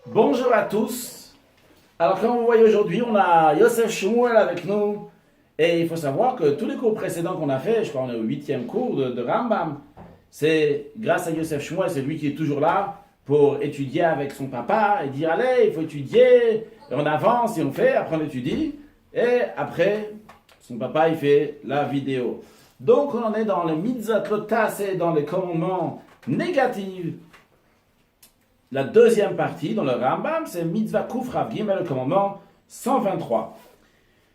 Bonjour à tous. Alors comme vous voyez aujourd'hui, on a Yosef Shmuel avec nous. Et il faut savoir que tous les cours précédents qu'on a fait, je crois qu'on est au 8e cours de Rambam, c'est grâce à Yosef Shmuel, c'est lui qui est toujours là pour étudier avec son papa et dire allez, il faut étudier, et on avance et on fait, après on étudie, et après son papa il fait la vidéo. Donc on en est dans le mitzvot lotas et dans les commandements négatifs. La deuxième partie dans le Rambam, c'est Mitzvah Kuf Rav Gimel, le commandement 123.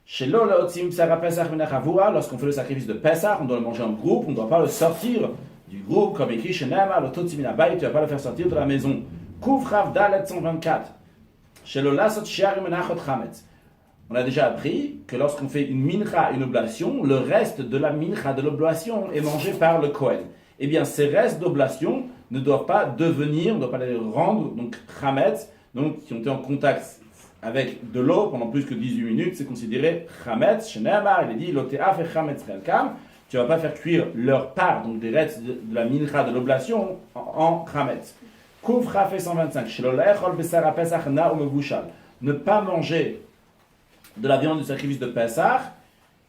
Chez Lolotzim Psara Pesach Menachavua, lorsqu'on fait le sacrifice de Pesach, on doit le manger en groupe, on ne doit pas le sortir du groupe, comme écrit chez Nema, le Totzim Inabai, tu ne vas pas le faire sortir de la maison. Kuf Rav Dalet 124. Chez Lolasot Shiar Menachot Chametz. On a déjà appris que lorsqu'on fait une mincha, une oblation, le reste de la mincha, de l'oblation, est mangé par le Kohen. Eh bien, ces restes d'oblation ne doivent pas devenir, on ne doit pas les rendre, donc chametz, donc qui ont été en contact avec de l'eau pendant plus que 18 minutes, c'est considéré chametz. Chez Nehemar, il est dit, l'oteaf et chametz relkam, tu ne vas pas faire cuire leur part, donc des restes de la mincha, de l'oblation, en chametz. Kouf rafé 125, chez l'olechol besara pesach na ou mevushal, ne pas manger de la viande du sacrifice de Pesach,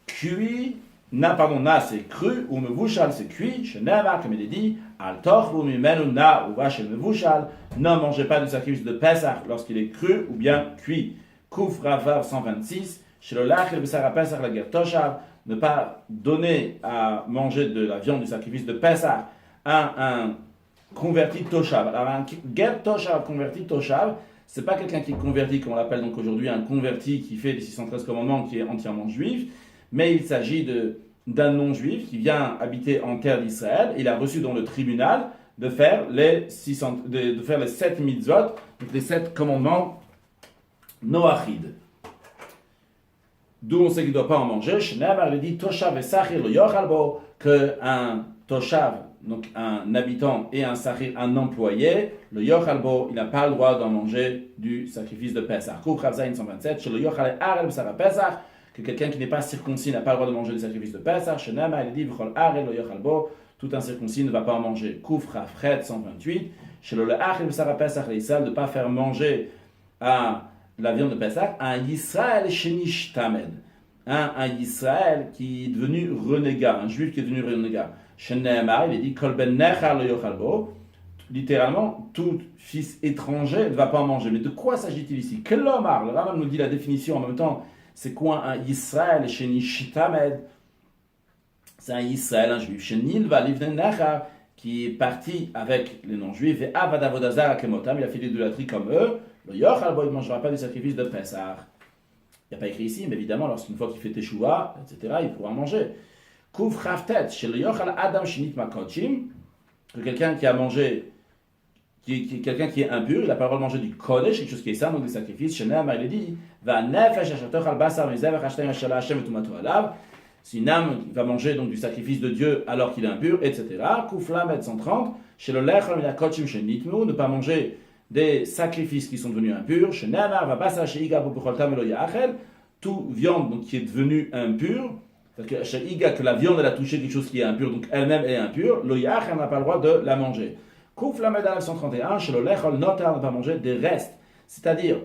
cuit, na c'est cru, ou mevushal c'est cuit, chez Nehemar, comme il est dit, al tochlu mimenu na ou vachel mevushal, ne mangez pas du sacrifice de Pesach lorsqu'il est cru ou bien cuit. Kouf Ravav 126, chez le lach et besara Pesach la guerre toshav, ne pas donner à manger de la viande du sacrifice de Pesach à un converti toshav. Alors un guerre toshav, converti toshav, c'est pas quelqu'un qui est converti, comme on l'appelle donc aujourd'hui, un converti qui fait les 613 commandements, qui est entièrement juif, mais il s'agit d'un non-juif qui vient habiter en terre d'Israël. Il a reçu dans le tribunal de faire les 7 mitzvot, donc les 7 commandements noachid. D'où on sait qu'il ne doit pas en manger. Shneimar, il dit Toshav et Sachir lo yochal bo, qu'un Toshav, donc un habitant, et un Sachir, un employé, le yochal bo, il n'a pas le droit d'en manger du sacrifice de Pesach. Kouf Ravzaïn 127, chez le yochal arel b'sara Pesach, que quelqu'un qui n'est pas circoncis n'a pas le droit de manger du sacrifice de Pesach. Shneimar, il dit V'chol arel lo yochal bo, tout incirconcis ne va pas en manger. Kouf Ravchet 128, chez le arel b'sara Pesach, l'Israël, de ne pas faire manger à la viande de Pesach, un Yisraël shenish tamed, un Yisraël qui est devenu renégat, un juif qui est devenu renégat. Shenemar, il est dit Kol ben nechar lo yochal bo, littéralement, tout fils étranger ne va pas en manger. Mais de quoi s'agit-il ici? Kelomar, le Rambam nous dit la définition en même temps, c'est quoi un Yisraël shenish tamed? C'est un Yisraël, un juif. Shenil va livnen nechar, qui est parti avec les non-juifs, et avad avodazar akemotam, il a fait l'idolâtrie comme eux. Le yochal bo, il ne mangera pas du sacrifice de Pesach. Il n'y a pas écrit ici, mais évidemment, lorsqu'une fois qu'il fait teshuva, etc., il pourra manger. Kouf raftet, chez le yochal adam shinit makochim, que quelqu'un qui a mangé, quelqu'un qui est impur, il n'a pas le droit de manger du kodesh, quelque chose qui est saint, donc des sacrifices. Chez Nehemar, il est dit, va nefesh ashatoch al basar mizev achashtem ashala hashem etumato alav. Si une âme va manger donc du sacrifice de Dieu alors qu'il est impur, etc. Kouf lamed 130, chez le lechal minakochim shenitmu, ne pas manger des sacrifices qui sont devenus impurs. Chez Nehemar, va basar sheiga b'bucholtam elo yachel, tout viande donc, qui est devenue impure, c'est-à-dire que sheiga, que la viande elle a touché quelque chose qui est impur, donc elle-même est impure, lo yachel n'a pas le droit de la manger. Kouf lamed 131, chez le lechal notar, ne pas manger des restes, c'est-à-dire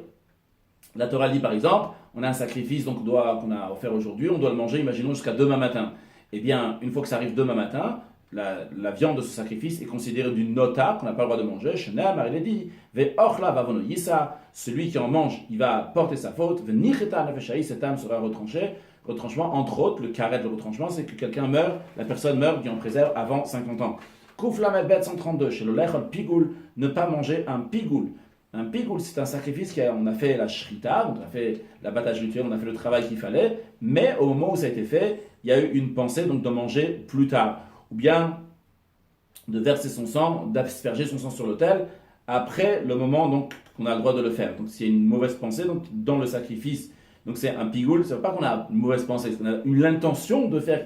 la Torah dit par exemple, on a un sacrifice donc qu'on a offert aujourd'hui, on doit le manger, imaginons, jusqu'à demain matin. Eh bien, une fois que ça arrive demain matin, la viande de ce sacrifice est considérée du nota, qu'on n'a pas le droit de manger. Shenamar, il est dit, ve'ochla vavono yisa, celui qui en mange, il va porter sa faute, ve'nicheta nefeshai, cette âme sera retranchée. Retranchement, entre autres, le carré de retranchement, c'est que quelqu'un meurt, la personne meurt qui en préserve avant 50 ans. Koufla medbet 132, chez le lechol pigoul, ne pas manger un pigoul. Un pigoul, c'est un sacrifice on a fait la shrita, on a fait l'abattage rituel, on a fait le travail qu'il fallait, mais au moment où ça a été fait, il y a eu une pensée donc de manger plus tard, ou bien de verser son sang, d'asperger son sang sur l'autel, après le moment donc qu'on a le droit de le faire. Donc s'il y a une mauvaise pensée donc, dans le sacrifice, donc c'est un pigoul, ça ne veut pas qu'on a une mauvaise pensée, c'est qu'on a eu l'intention de faire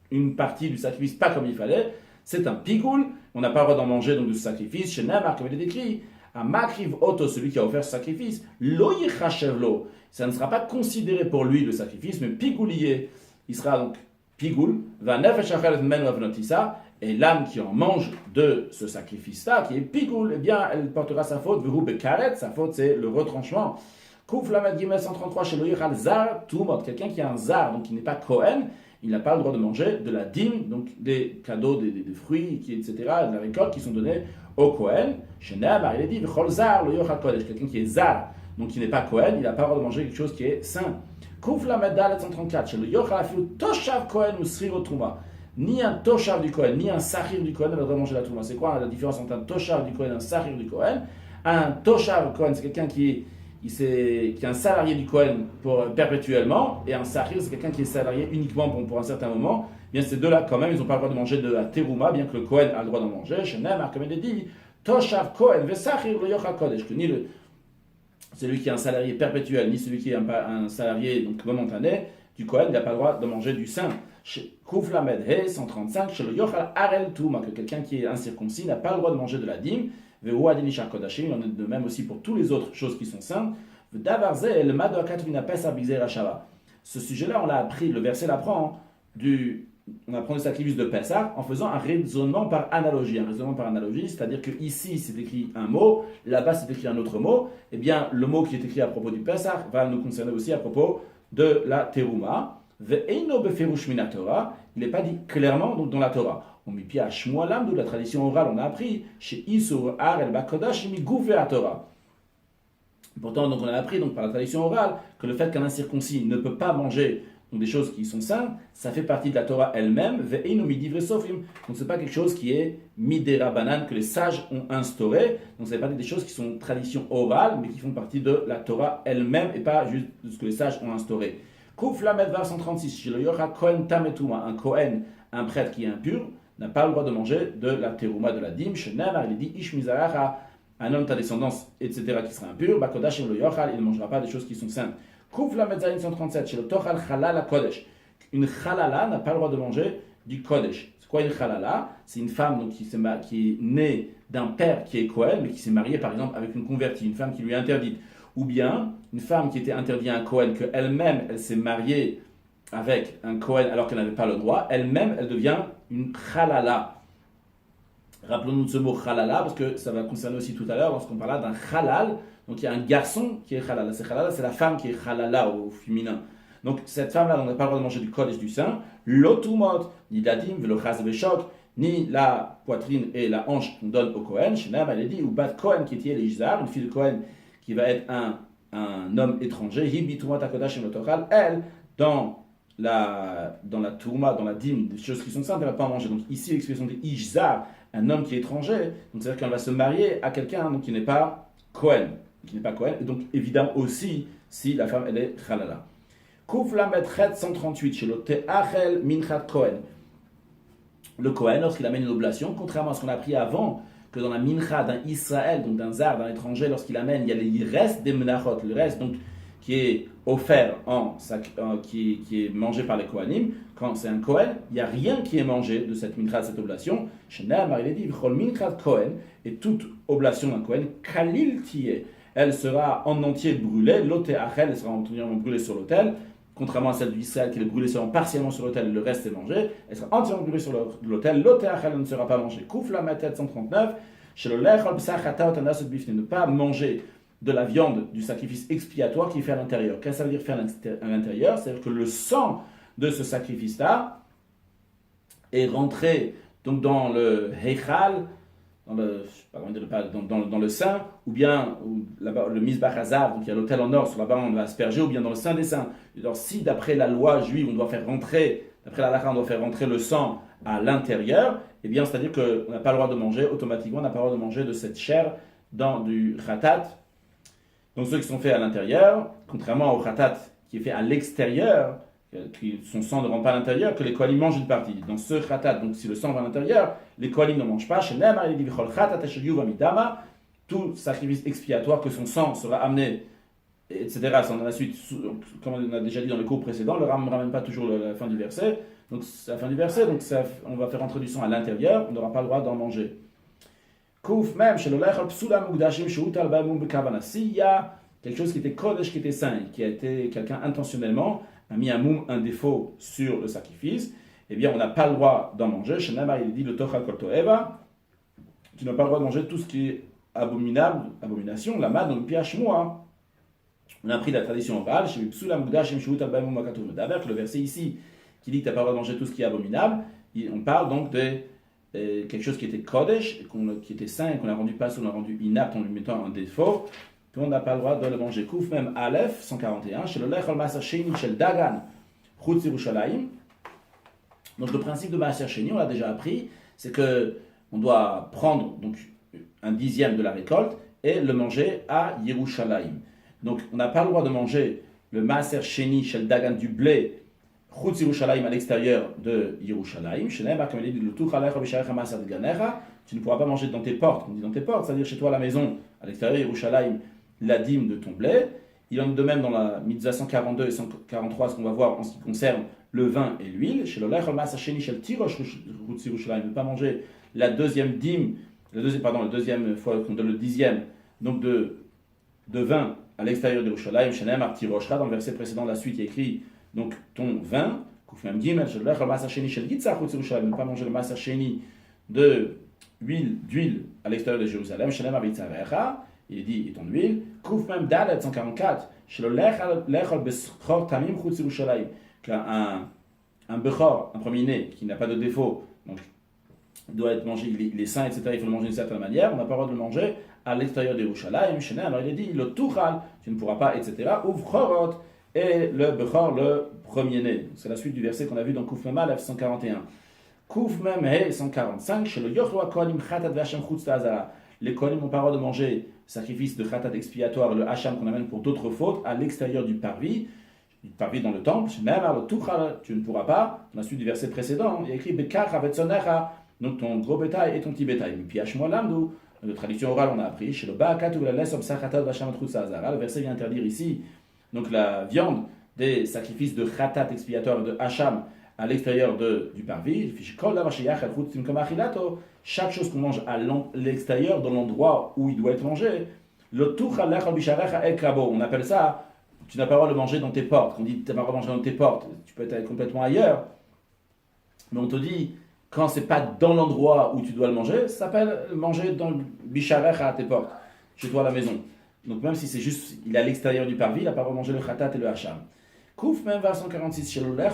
une partie du sacrifice pas comme il fallait, c'est un pigoul, on n'a pas le droit d'en manger donc de ce sacrifice, chez Nehemar, comme il est décrit, un makriv auto, celui qui a offert ce sacrifice, lo yichashevlo, ça ne sera pas considéré pour lui le sacrifice, mais pigoulier, il sera donc pigoul, va nefesh achelet menu avnotissa, Et l'âme qui en mange de ce sacrifice-là, qui est pigoul, eh bien, elle portera sa faute, verou bekaret, sa faute c'est le retranchement. Kouf lamed gimel 133, chez loyichal zar, tout mot, quelqu'un qui a un zar, donc qui n'est pas Kohen, il n'a pas le droit de manger de la dîme, donc des cadeaux, des fruits, etc., de la récolte qui sont donnés au Kohen. Chez Nehemar, il est dit, v'chol zar, loyichal kodesh, quelqu'un qui est zar, donc qui n'est pas Kohen, il n'a pas le droit de manger quelque chose qui est saint. Kouf lamed dalet 134, chez loyichal afilu toshav Kohen ou sriro truma. Ni un toshav du Kohen, ni un sahir du Kohen ne doit manger la trouma. C'est quoi la différence entre un toshav du Kohen et un sahir du Kohen? Un toshav Kohen, c'est quelqu'un qui est un salarié du Kohen perpétuellement, et un sahir, c'est quelqu'un qui est salarié uniquement pour un certain moment. Bien, ces deux-là, quand même, ils n'ont pas le droit de manger de la terouma, bien que le Kohen a le droit d'en manger. Chez Nehemar, comme il est dit, toshav Kohen ve sahir lo yochal kodesh, que ni celui qui est un salarié perpétuel, ni celui qui est un salarié donc momentané du Kohen, il n'a pas le droit de manger du saint. Kouf Lamed He 135, chez le Yochal Arel Touma, que quelqu'un qui est incirconcis n'a pas le droit de manger de la dîme. Veu Adinishar Kodashim, il en est de même aussi pour toutes les autres choses qui sont saintes. Davarze el Madokat Vinapes Abizé Rachava. Ce sujet-là, on l'a appris, le verset l'apprend on apprend le sacrifice de Pessah en faisant un raisonnement par analogie. Un raisonnement par analogie, c'est-à-dire que ici c'est écrit un mot, là-bas c'est écrit un autre mot. Eh bien, le mot qui est écrit à propos du Pessah va nous concerner aussi à propos de la Teruma. Il n'est pas dit clairement donc, dans la Torah. On mit pied à Shmualam, d'où la tradition orale, on a appris chez Isur Ar el Bakodash, mi gouvé la Torah. Pourtant, donc, on a appris donc, par la tradition orale que le fait qu'un incirconcis ne peut pas manger donc, des choses qui sont saintes, ça fait partie de la Torah elle-même. Donc, ce n'est pas quelque chose qui est midera banan, que les sages ont instauré. Donc, ce n'est pas des choses qui sont traditions orales, mais qui font partie de la Torah elle-même et pas juste de ce que les sages ont instauré. Kouf Lamed 136, chez le Yocha Kohen Tametuma, un Kohen, un prêtre qui est impur, n'a pas le droit de manger de la terouma, de la dîme. Chez Nehemar, il est dit Ish Mizaracha, un homme, ta descendance, etc., qui sera impur, Bakodash le Yochal, il ne mangera pas des choses qui sont saintes. Kouf Lamed Zayin 137, chez le Tochal Chalala Kodesh, une Chalala n'a pas le droit de manger du Kodesh. C'est quoi une Chalala? C'est une femme donc, qui est née d'un père qui est Kohen, mais qui s'est mariée par exemple avec une convertie, une femme qui lui est interdite. Ou bien une femme qui était interdite à un Kohen, qu'elle-même, elle s'est mariée avec un Kohen alors qu'elle n'avait pas le droit, elle-même, elle devient une Chalala. Rappelons-nous de ce mot Chalala, parce que ça va concerner aussi tout à l'heure lorsqu'on parlera d'un Halal. Donc il y a un garçon qui est Chalala. C'est la femme qui est Chalala au féminin. Donc cette femme-là, on n'a pas le droit de manger du Kodesh du sein, l'otumot, ni l'adim, le chaz veshok, ni la poitrine et la hanche qu'on donne au Kohen. Shenam, elle est dit, ou bat Kohen qui est l'Ishzar, une fille de Kohen qui va être un homme étranger, elle, dans la tourma, dans la dîme, des choses qui sont saintes, elle ne va pas en manger. Donc ici, l'expression de Ishzar, un homme qui est étranger, donc c'est-à-dire qu'elle va se marier à quelqu'un donc, qui n'est pas Kohen. Et donc évidemment aussi, si la femme, elle est Chalala. Kouf Lamed 138, chez le Te'achel Minchat Kohen. Le Kohen, lorsqu'il amène une oblation, contrairement à ce qu'on a appris avant, que dans la mincha d'un Israël, donc d'un zar, d'un étranger, lorsqu'il amène, il y a le reste des menachot, le reste donc qui est offert qui est mangé par les Kohanim. Quand c'est un Kohen, il n'y a rien qui est mangé de cette mincha, de cette oblation. Chez Nehemar, il est dit, V'chol minchat Kohen, et toute oblation d'un Kohen, kalil tiye, elle sera en entier brûlée, l'oté achel, elle sera entièrement brûlée sur l'autel. Contrairement à celle d'Israël qui est brûlée seulement partiellement sur l'autel, le reste est mangé, elle sera entièrement brûlée sur l'autel, l'autel ne sera pas mangé. Kouf la matet 139, chez le lechol psachata otanas bifne, ne pas manger de la viande du sacrifice expiatoire qui est fait à l'intérieur. Qu'est-ce que ça veut dire faire à l'intérieur? C'est-à-dire que le sang de ce sacrifice-là est rentré donc dans le heichal, dans le sein, ou bien là-bas, le Mizbach Hazar, donc il y a l'autel en or, sur là-bas on va asperger, ou bien dans le sein des saints. Alors si d'après la loi juive, on doit faire rentrer, d'après la halakha, on doit faire rentrer le sang à l'intérieur, eh bien c'est-à-dire qu'on n'a pas le droit de manger, automatiquement on n'a pas le droit de manger de cette chair dans du khatat. Donc ceux qui sont faits à l'intérieur, contrairement au khatat qui est fait à l'extérieur, son sang ne rentre pas à l'intérieur, que les kohanim mangent une partie. Dans ce khatat, donc si le sang va à l'intérieur, les kohanim ne mangent pas. Chez Nehemar, il dit tout sacrifice expiatoire, que son sang sera amené, etc. Ça, dans la suite, comme on a déjà dit dans le cours précédent, le Ram ne ramène pas toujours la fin du verset. Donc c'est la fin du verset, donc on va faire entrer du sang à l'intérieur, on n'aura pas le droit d'en manger. Kouf même, chez le lechol psula mugdashim sheutal ba'amum bekavana. S'il y a quelque chose qui était kodesh, qui était saint, qui a été quelqu'un intentionnellement a mis un défaut sur le sacrifice, eh bien on n'a pas le droit d'en manger. Shenamar, il dit le tochal kol toeva, tu n'as pas le droit de manger tout ce qui est abominable, abomination, la mad, donc piachmoa. On a appris la tradition orale, chez Psula Mouda, chez Mshouta Baimou Makatou. D'abord, le verset ici qui dit que tu n'as pas le droit de manger tout ce qui est abominable, on parle donc de quelque chose qui était Kodesh, qui était saint, et qu'on a rendu pas, on l'a rendu inapte en lui mettant un défaut, qu'on n'a pas le droit de le manger. Kouf même Aleph 141, chez le Lechol Maser Sheni, chez le Dagan, Chutz Yerushalayim. Donc le principe de Maser Sheni, on l'a déjà appris, c'est que on doit prendre donc un dixième de la récolte et le manger à Yerushalayim. Donc on n'a pas le droit de manger le Maser Sheni, chez le Dagan du blé, Chutz Yerushalayim à l'extérieur de Yerushalayim. Tu ne pourras pas manger dans tes portes. On dit dans tes portes, c'est-à-dire chez toi à la maison, à l'extérieur de Yerushalayim, la dîme de ton blé. Il en est de même dans la Mitzvah 142 et 143, ce qu'on va voir en ce qui concerne le vin et l'huile. Chez le Lechol Maser Sheni Shel Tirosh Chutz Yerushalayim, ne pas manger la deuxième dîme, la deuxième fois qu'on donne le dixième, donc de vin à l'extérieur de Yerushalayim. Chez Ne'emar Tiroshra, dans le verset précédent, la suite, il y a écrit donc ton vin, ne pas manger le Maser Sheni d'huile à l'extérieur de Jérusalem, il est dit, et ton huile, Kouf même Dalet 144, un Bechor, un premier-né qui n'a pas de défaut, donc il doit être mangé, il est sain, etc., il faut le manger d'une certaine manière, on n'a pas le droit de le manger à l'extérieur de Yerushalayim, alors il est dit, le Tuchal, tu ne pourras pas, etc., Uvchorot, et le Bechor, le premier-né. C'est la suite du verset qu'on a vu dans Kouf Mem Aleph 141. Kouf Mem He 145, chez le Yochlo Kohanim Chatat V'Hasham Chutz Ta'azara. Les Kohanim n'ont pas le droit de manger sacrifice de Chatat expiatoire, le Hacham qu'on amène pour d'autres fautes, à l'extérieur du parvis dans le temple. Même le Tuchal, tu ne pourras pas. Dans la suite du verset précédent, il y a écrit Bekach Avetzonecha, donc ton gros bétail et ton petit bétail. Piach Molamdu, de traduction orale, on a appris, chez le Ba'akat ou la Lesom Sachatat V'Hasham Chutz Ta'azara. Le verset vient interdire ici donc la viande des sacrifices de khatat expiatoire de Hacham à l'extérieur du parvis. Chaque chose qu'on mange à l'extérieur, dans l'endroit où il doit être mangé, on appelle ça, tu n'as pas le droit de le manger dans tes portes. On dit tu n'as pas le droit de manger dans tes portes, tu peux être complètement ailleurs. Mais on te dit, quand c'est pas dans l'endroit où tu dois le manger, ça s'appelle manger dans le bisharecha à tes portes, chez toi à la maison. Donc même si c'est juste, il est à l'extérieur du parvis, il n'a pas manger le khatat et le hacham. Kouf même vers 146, chez l'olech,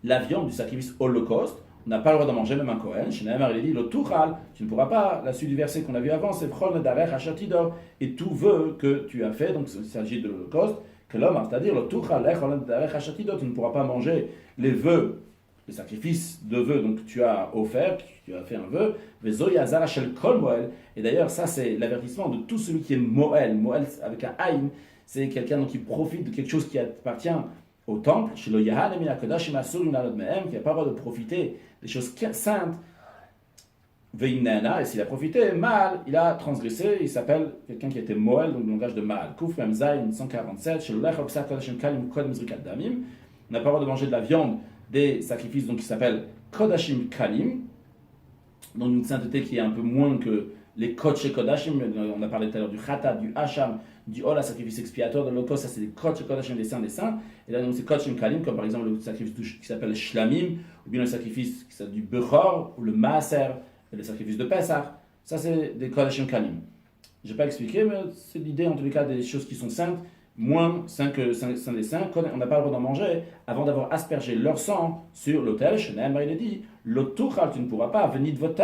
la viande du sacrifice holocauste, on n'a pas le droit d'en manger, même un Kohen. Chez Nehemar, il dit, le tuchal, tu ne pourras pas, la suite du verset qu'on a vu avant, c'est prol darech hachatidor, et tout vœu que tu as fait, donc il s'agit de l'holocauste, que l'homme, c'est-à-dire le tuchal, lechol darech hachatidor, tu ne pourras pas manger les vœux, les sacrifices de vœux, donc tu as offert, tu as fait un vœu, et d'ailleurs ça c'est l'avertissement de tout celui qui est Moël, Moël avec un Aïm, c'est quelqu'un qui profite de quelque chose qui appartient au temple, chez le Yahan qui n'a pas le droit de profiter des choses saintes, et s'il a profité, mal, il a transgressé, il s'appelle quelqu'un qui était Moël, donc le langage de mal. Kouf Mem Zayin 147, chez le Lech Opsa Kodashim Kalim Kodem Zrikat Damim, on n'a pas le droit de manger de la viande des sacrifices donc qui s'appellent Kodashim Kalim, donc une sainteté qui est un peu moins que les Kodesh Kodashim. On a parlé tout à l'heure du Khatat, du Hacham, du Ola, sacrifice expiatoire, de l'Holocauste, ça c'est des Kodesh Kodashim, des saints, et là donc c'est Kodashim Kalim, comme par exemple le sacrifice qui s'appelle Shlamim, ou bien le sacrifice qui s'appelle du Bechor, ou le Maaser, et le sacrifice de Pessah, ça c'est des Kodashim Kalim. Je n'ai pas expliqué, mais c'est l'idée en tous les cas des choses qui sont saintes, moins saints que saints des saints, on n'a pas le droit d'en manger avant d'avoir aspergé leur sang sur l'autel. Shneimar il est dit, l'otuchal tu ne pourras pas, venir de votre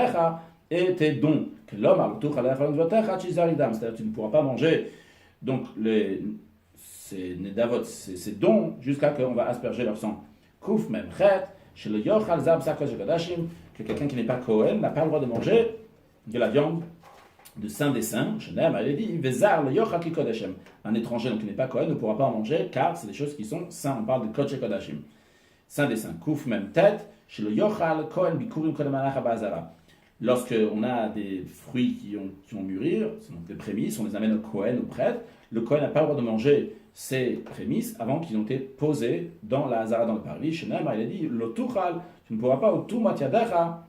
et tes dons. Que l'homme a l'otuchal de votre c'est-à-dire tu ne pourras pas manger donc ces nedavot, ces dons, jusqu'à ce qu'on va asperger leur sang. Kouf même chet, chez le yochal zab sakosh kodashim, que quelqu'un qui n'est pas Kohen n'a pas le droit de manger de la viande de saint des saints. Shenem, elle dit, Vezar le yochal ki kodashim. Un étranger donc qui n'est pas Kohen ne pourra pas en manger car c'est des choses qui sont saints. On parle de kodesh kodashim. Saint des saints. Kouf même tête, chez le yochal Kohen bikurim kodem alacha bazara. Lorsque on a des fruits qui ont mûri, c'est donc des prémices, on les amène au Kohen, au prêtre. Le Kohen n'a pas le droit de manger ces prémices avant qu'ils ont été posés dans la Hazara, dans le parvis. Shenem, il a dit, l'otuchal, tu ne pourras pas au tumat yadecha,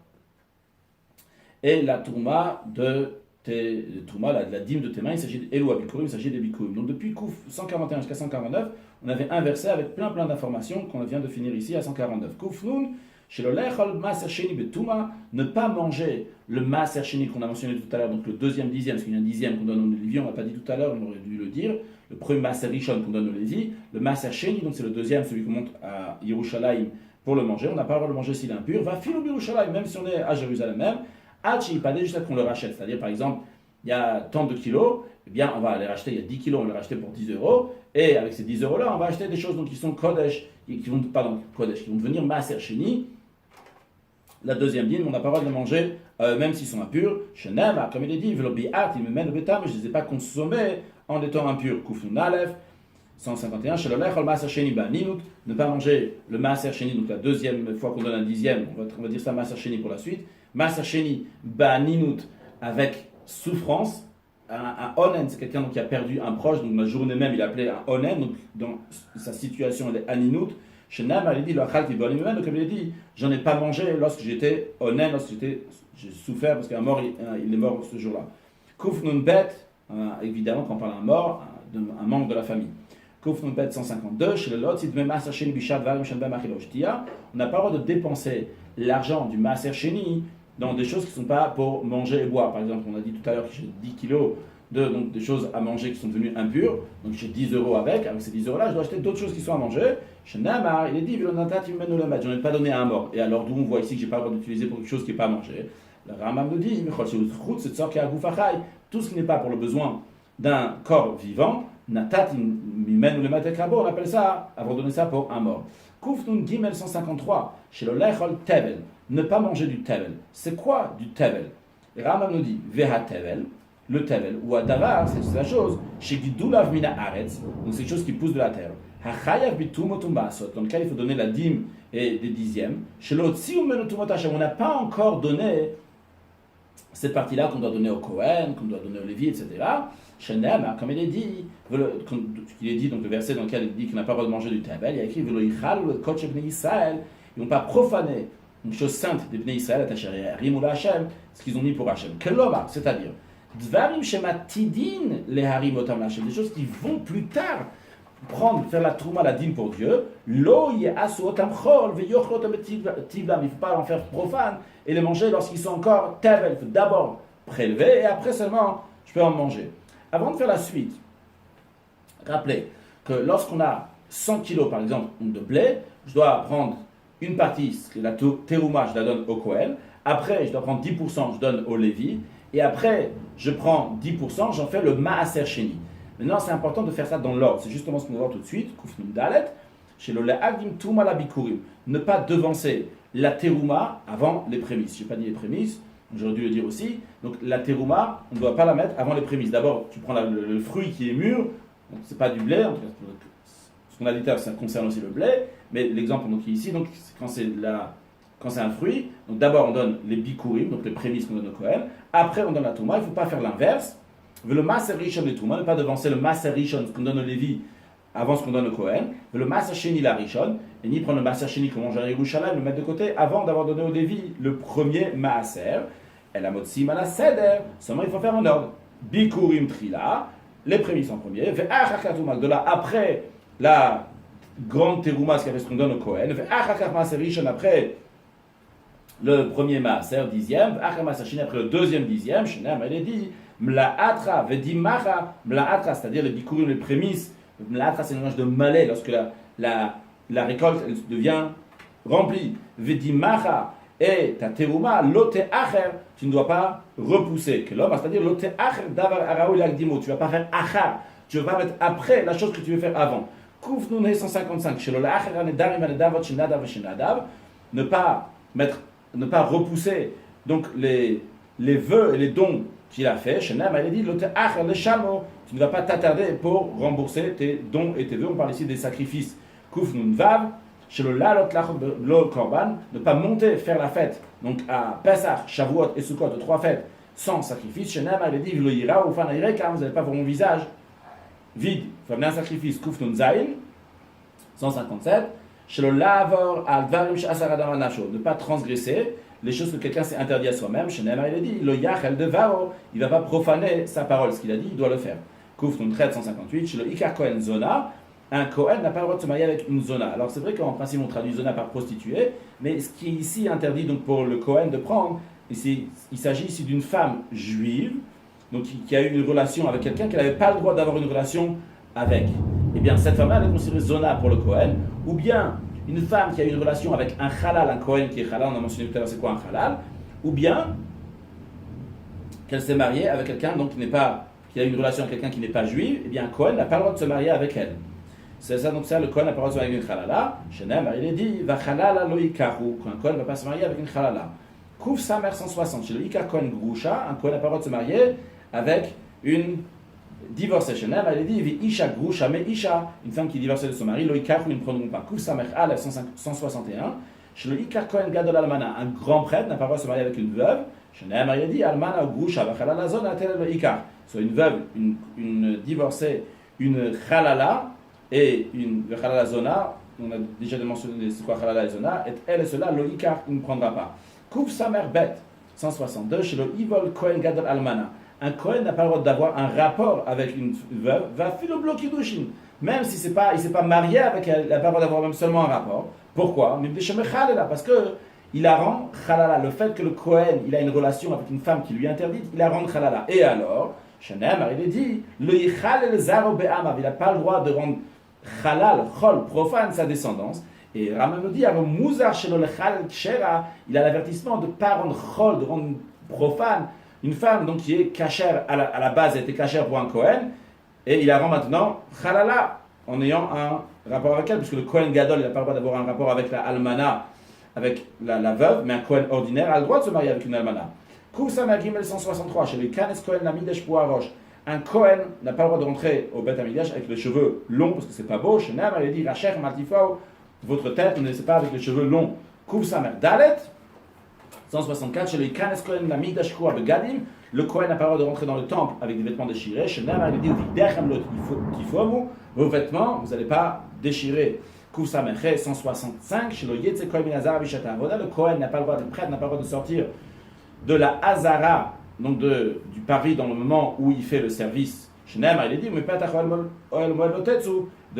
et la tourma de la dîme de tes mains, il s'agit d'Elou Abikurim, il s'agit des Bikurim. Donc depuis Kouf 141 jusqu'à 149, on avait un verset avec plein d'informations qu'on vient de finir ici à 149. Kouf Nun, Chez le lechol maser sheni betuma, ne pas manger le maser sheni qu'on a mentionné tout à l'heure, donc le deuxième dixième, parce qu'il y a un dixième qu'on donne au Lévi, on l'a pas dit tout à l'heure, on aurait dû le dire. Le premier maser rishon qu'on donne au Lévi, le maser sheni, donc c'est le deuxième, celui qu'on monte à Yerushalayim pour le manger. On n'a pas le droit de le manger s'il est impur. Va filo Yerushalayim, même si on est à Jérusalem même, hachi pas jusqu'à qu'on le rachète. C'est-à-dire par exemple, il y a tant de kilos, eh bien on va les racheter, il y a 10 kilos, on va les racheter pour 10 euros, et avec ces 10 euros-là, on va acheter des choses donc, qui sont kodesh, qui vont devenir maser sheni. La deuxième dîme, on n'a pas le droit de les manger, même s'ils sont impurs. Shenem, comme il est dit, velobiat, il me mène au bétam, mais je ne les ai pas consommés en étant impurs. Kufun Alef, 151, chez le lechol maser sheni baninut, ne pas manger le maser sheni, donc la deuxième fois qu'on donne un dixième, on va dire ça maser sheni pour la suite. Maser sheni baninut, avec souffrance. Un onen, c'est quelqu'un donc, qui a perdu un proche, donc la journée même il appelait un onen, donc dans sa situation elle est aninut. Chez Nam, il dit, comme il a dit, j'en ai pas mangé lorsque j'étais onen, j'ai souffert parce qu'un mort, il est mort ce jour-là. Kouf nun bet, évidemment quand on parle d'un mort, un membre de la famille. Kouf nun bet 152, chez le lot, si demain maser sheni bishat varim shenbem achiloshtia, on n'a pas le droit de dépenser l'argent du maser sheni dans des choses qui ne sont pas pour manger et boire. Par exemple, on a dit tout à l'heure que j'ai 10 kilos donc des choses à manger qui sont devenues impures, donc j'ai 10 euros avec ces 10 euros-là, je dois acheter d'autres choses qui sont à manger. Chez Namar, il est dit, j'en ai pas donné à un mort. Et alors, d'où on voit ici que je n'ai pas le droit d'utiliser pour quelque chose qui n'est pas mangé. Le Rambam nous dit, tout ce qui n'est pas pour le besoin d'un corps vivant, on appelle ça, avoir donné ça pour un mort. Kufnun Gimel 153, chez le Lechol Tevel, ne pas manger du Tevel. C'est quoi du Tevel? Le Rambam nous dit, Veha Tevel, le Tevel, ou Adavar, c'est la chose, chez Gidulav Mina Aretz, donc c'est quelque chose qui pousse de la terre. Hachayav Bitumotumbasot, dans lequel il faut donner la dîme et des dixièmes. Chez l'autre, si on n'a pas encore donné cette partie-là qu'on doit donner au Kohen, qu'on doit donner au Lévi, etc. Chez Nema, comme il est dit, donc le verset dans lequel il dit qu'on n'a pas le droit de manger du Tevel, il y a écrit Velo Yichal ou Kodesh Bnei Israël, ils n'ont pas profané une chose sainte des Bnei Israël, Rimul Hashem, ce qu'ils ont mis pour Hashem. Keloma, c'est-à-dire, Dvarim Shematidin les Harim Otam Hashem, des choses qui vont plus tard faire la trouma, la dîme pour Dieu. Lo Yeasu Otam Chol, Veyochlo Otam Tivlam, il ne faut pas en faire profane et les manger lorsqu'ils sont encore Tevel. Il faut d'abord prélever et après seulement je peux en manger. Avant de faire la suite, rappelez que lorsqu'on a 100 kilos par exemple de blé, je dois prendre une partie, la terouma, je la donne au Kohen. Après, je dois prendre 10%, je donne au Lévi. Et après, je prends 10%, j'en fais le Maaser Sheni. Maintenant, c'est important de faire ça dans l'ordre. C'est justement ce qu'on va voir tout de suite. Kufnum Dalet, chez le Le'agdim Touma la Bikurim. Ne pas devancer la terouma avant les prémices. Je n'ai pas dit les prémices, j'aurais dû le dire aussi. Donc la terouma, on ne doit pas la mettre avant les prémices. D'abord, tu prends le fruit qui est mûr. Donc ce n'est pas du blé. En tout cas, ce qu'on a dit tout à l'heure, ça concerne aussi le blé. Mais l'exemple qui est ici, donc, quand c'est un fruit, donc d'abord on donne les bikurim, donc les prémices qu'on donne au Kohen, après on donne la touma, il ne faut pas faire l'inverse. Le maser rishon de touma, ne pas devancer le maser rishon, ce qu'on donne au Lévi, avant ce qu'on donne au Kohen, le maser sheni la rishon, et ni prendre le maser sheni qu'on mange à Yerushalayim, le mettre de côté, avant d'avoir donné au Lévi le premier maaser, et la motsim à la seder, seulement il faut faire en ordre. Bikurim trila, les prémices en premier, ve'achak la touma, de là après la grande terouma, ce qu'on donne au Kohen, ve'achak maser rishon, après le premier maaser, dixième, après le deuxième dixième, Shenem, elle est dit, mla'atra, vedimacha, mla'atra, c'est-à-dire les bikurim, les prémices, mla'atra, c'est une image de malais, lorsque la récolte elle devient remplie, vedimacha, et ta terouma, lote acher, tu ne dois pas repousser, que l'homme, c'est-à-dire lote acher, davar araou l'agdimo, tu ne vas pas faire achar, tu ne vas pas mettre après la chose que tu veux faire avant. Kouf nouné 155, chez le la'acher, anedarim, anedavot, shenadav, shenadav, ne pas repousser donc les vœux et les dons qu'il a fait. Shenem, elle a dit, tu ne vas pas t'attarder pour rembourser tes dons et tes vœux. On parle ici des sacrifices. Kuf nun vav, chez le lalot lo korban, ne pas monter faire la fête. Donc à Pesach, Shavuot et Sukkot, de 3 fêtes sans sacrifice. Shenem, elle a dit, v'lo yira ou fanaire, car vous n'allez pas voir mon visage vide. Il faut amener un sacrifice. Kuf nun zayin, 157. Ne pas transgresser les choses que quelqu'un s'est interdit à soi-même. Il a dit, il ne va pas profaner sa parole. Ce qu'il a dit, il doit le faire. Kouf 158, chez le Ikar Kohen Zona, un Kohen n'a pas le droit de se marier avec une zona. Alors c'est vrai qu'en principe on traduit zona par prostituée, mais ce qui est ici interdit donc pour le Kohen de prendre, il s'agit ici d'une femme juive, donc qui a eu une relation avec quelqu'un qu'elle n'avait pas le droit d'avoir une relation avec. Eh bien cette femme-là, elle est considérée zona pour le Kohen, ou bien une femme qui a eu une relation avec un halal, un Kohen qui est halal, on a mentionné tout à l'heure c'est quoi un halal, ou bien qu'elle s'est mariée avec quelqu'un donc qui a eu une relation avec quelqu'un qui n'est pas juif, eh bien un Kohen n'a pas le droit de se marier avec elle. C'est ça, donc ça, le Kohen n'a pas le droit de se marier avec une halala. Shenem, il est dit, va halala lo ikaru, qu'un Kohen ne va pas se marier avec une halala. Kouf sa mère 160, chez le Ikar Kohen Grusha, un Kohen n'a pas le droit de se marier avec une divorcée. Shenem, il est dit, vi isha Grusha, mais isha, une femme qui est divorcée de son mari, lo ikaru, ils ne prendront pas. Kouf sa mère Aleph 161, chez le Ikar Kohen Gadol Almana, un grand prêtre n'a pas le droit de se marier avec une veuve. Shenem, il est dit, Almana Grusha, va halala zona, tel le Ikar. Soit une veuve, une divorcée, une halala, et une halala zona, on a déjà mentionné c'est quoi halala et zona, et elle et cela, le ikar, il ne prendra pas. Kouf sa mère bête, 162, chez le Ivol Kohen Gadol Almana. Un Kohen n'a pas le droit d'avoir un rapport avec une veuve, va filoblo kiddushin. Même si il ne s'est pas marié avec elle, il n'a pas le droit d'avoir même seulement un rapport. Pourquoi? Parce que il la rend halala. Le fait que le Kohen il a une relation avec une femme qui lui est interdite, il la rend halala. Et alors, Shanem, il est dit, le yichal el zaro be'amav, il n'a pas le droit de rendre halal, chol, profane sa descendance. Et Rama nous dit, il a l'avertissement de ne pas rendre chol, de rendre profane une femme donc, qui est cachère, à la base elle était cachère pour un Kohen, et il la rend maintenant halala, en ayant un rapport avec elle, puisque le Kohen Gadol, il n'a pas le droit d'avoir un rapport avec la almana, avec la veuve, mais un Kohen ordinaire a le droit de se marier avec une almana. Kousa Magimel 163, chez les Kanes Kohen Lamidesh Pouarosh. Un Kohen n'a pas le droit de rentrer au Beth Amidash avec les cheveux longs parce que c'est pas beau. Chez Nam, il dit Racher Matifao, votre tête ne laissez pas avec les cheveux longs. Kousa Merdalet 164, chez les Kanes Kohen Lamidesh Koua Begadim. Le Kohen n'a pas le droit de rentrer dans le temple avec des vêtements déchirés. Chez Nam, il dit vos vêtements, vous n'allez pas déchirer. Kousa Merche 165, chez le Yetze Kohen Minazar Bishata Avoda. Le Kohen n'a pas le droit, le prêtre n'a pas le droit de sortir de la Hazara, donc du pari dans le moment où il fait le service. Shenem, il est dit, mais pas de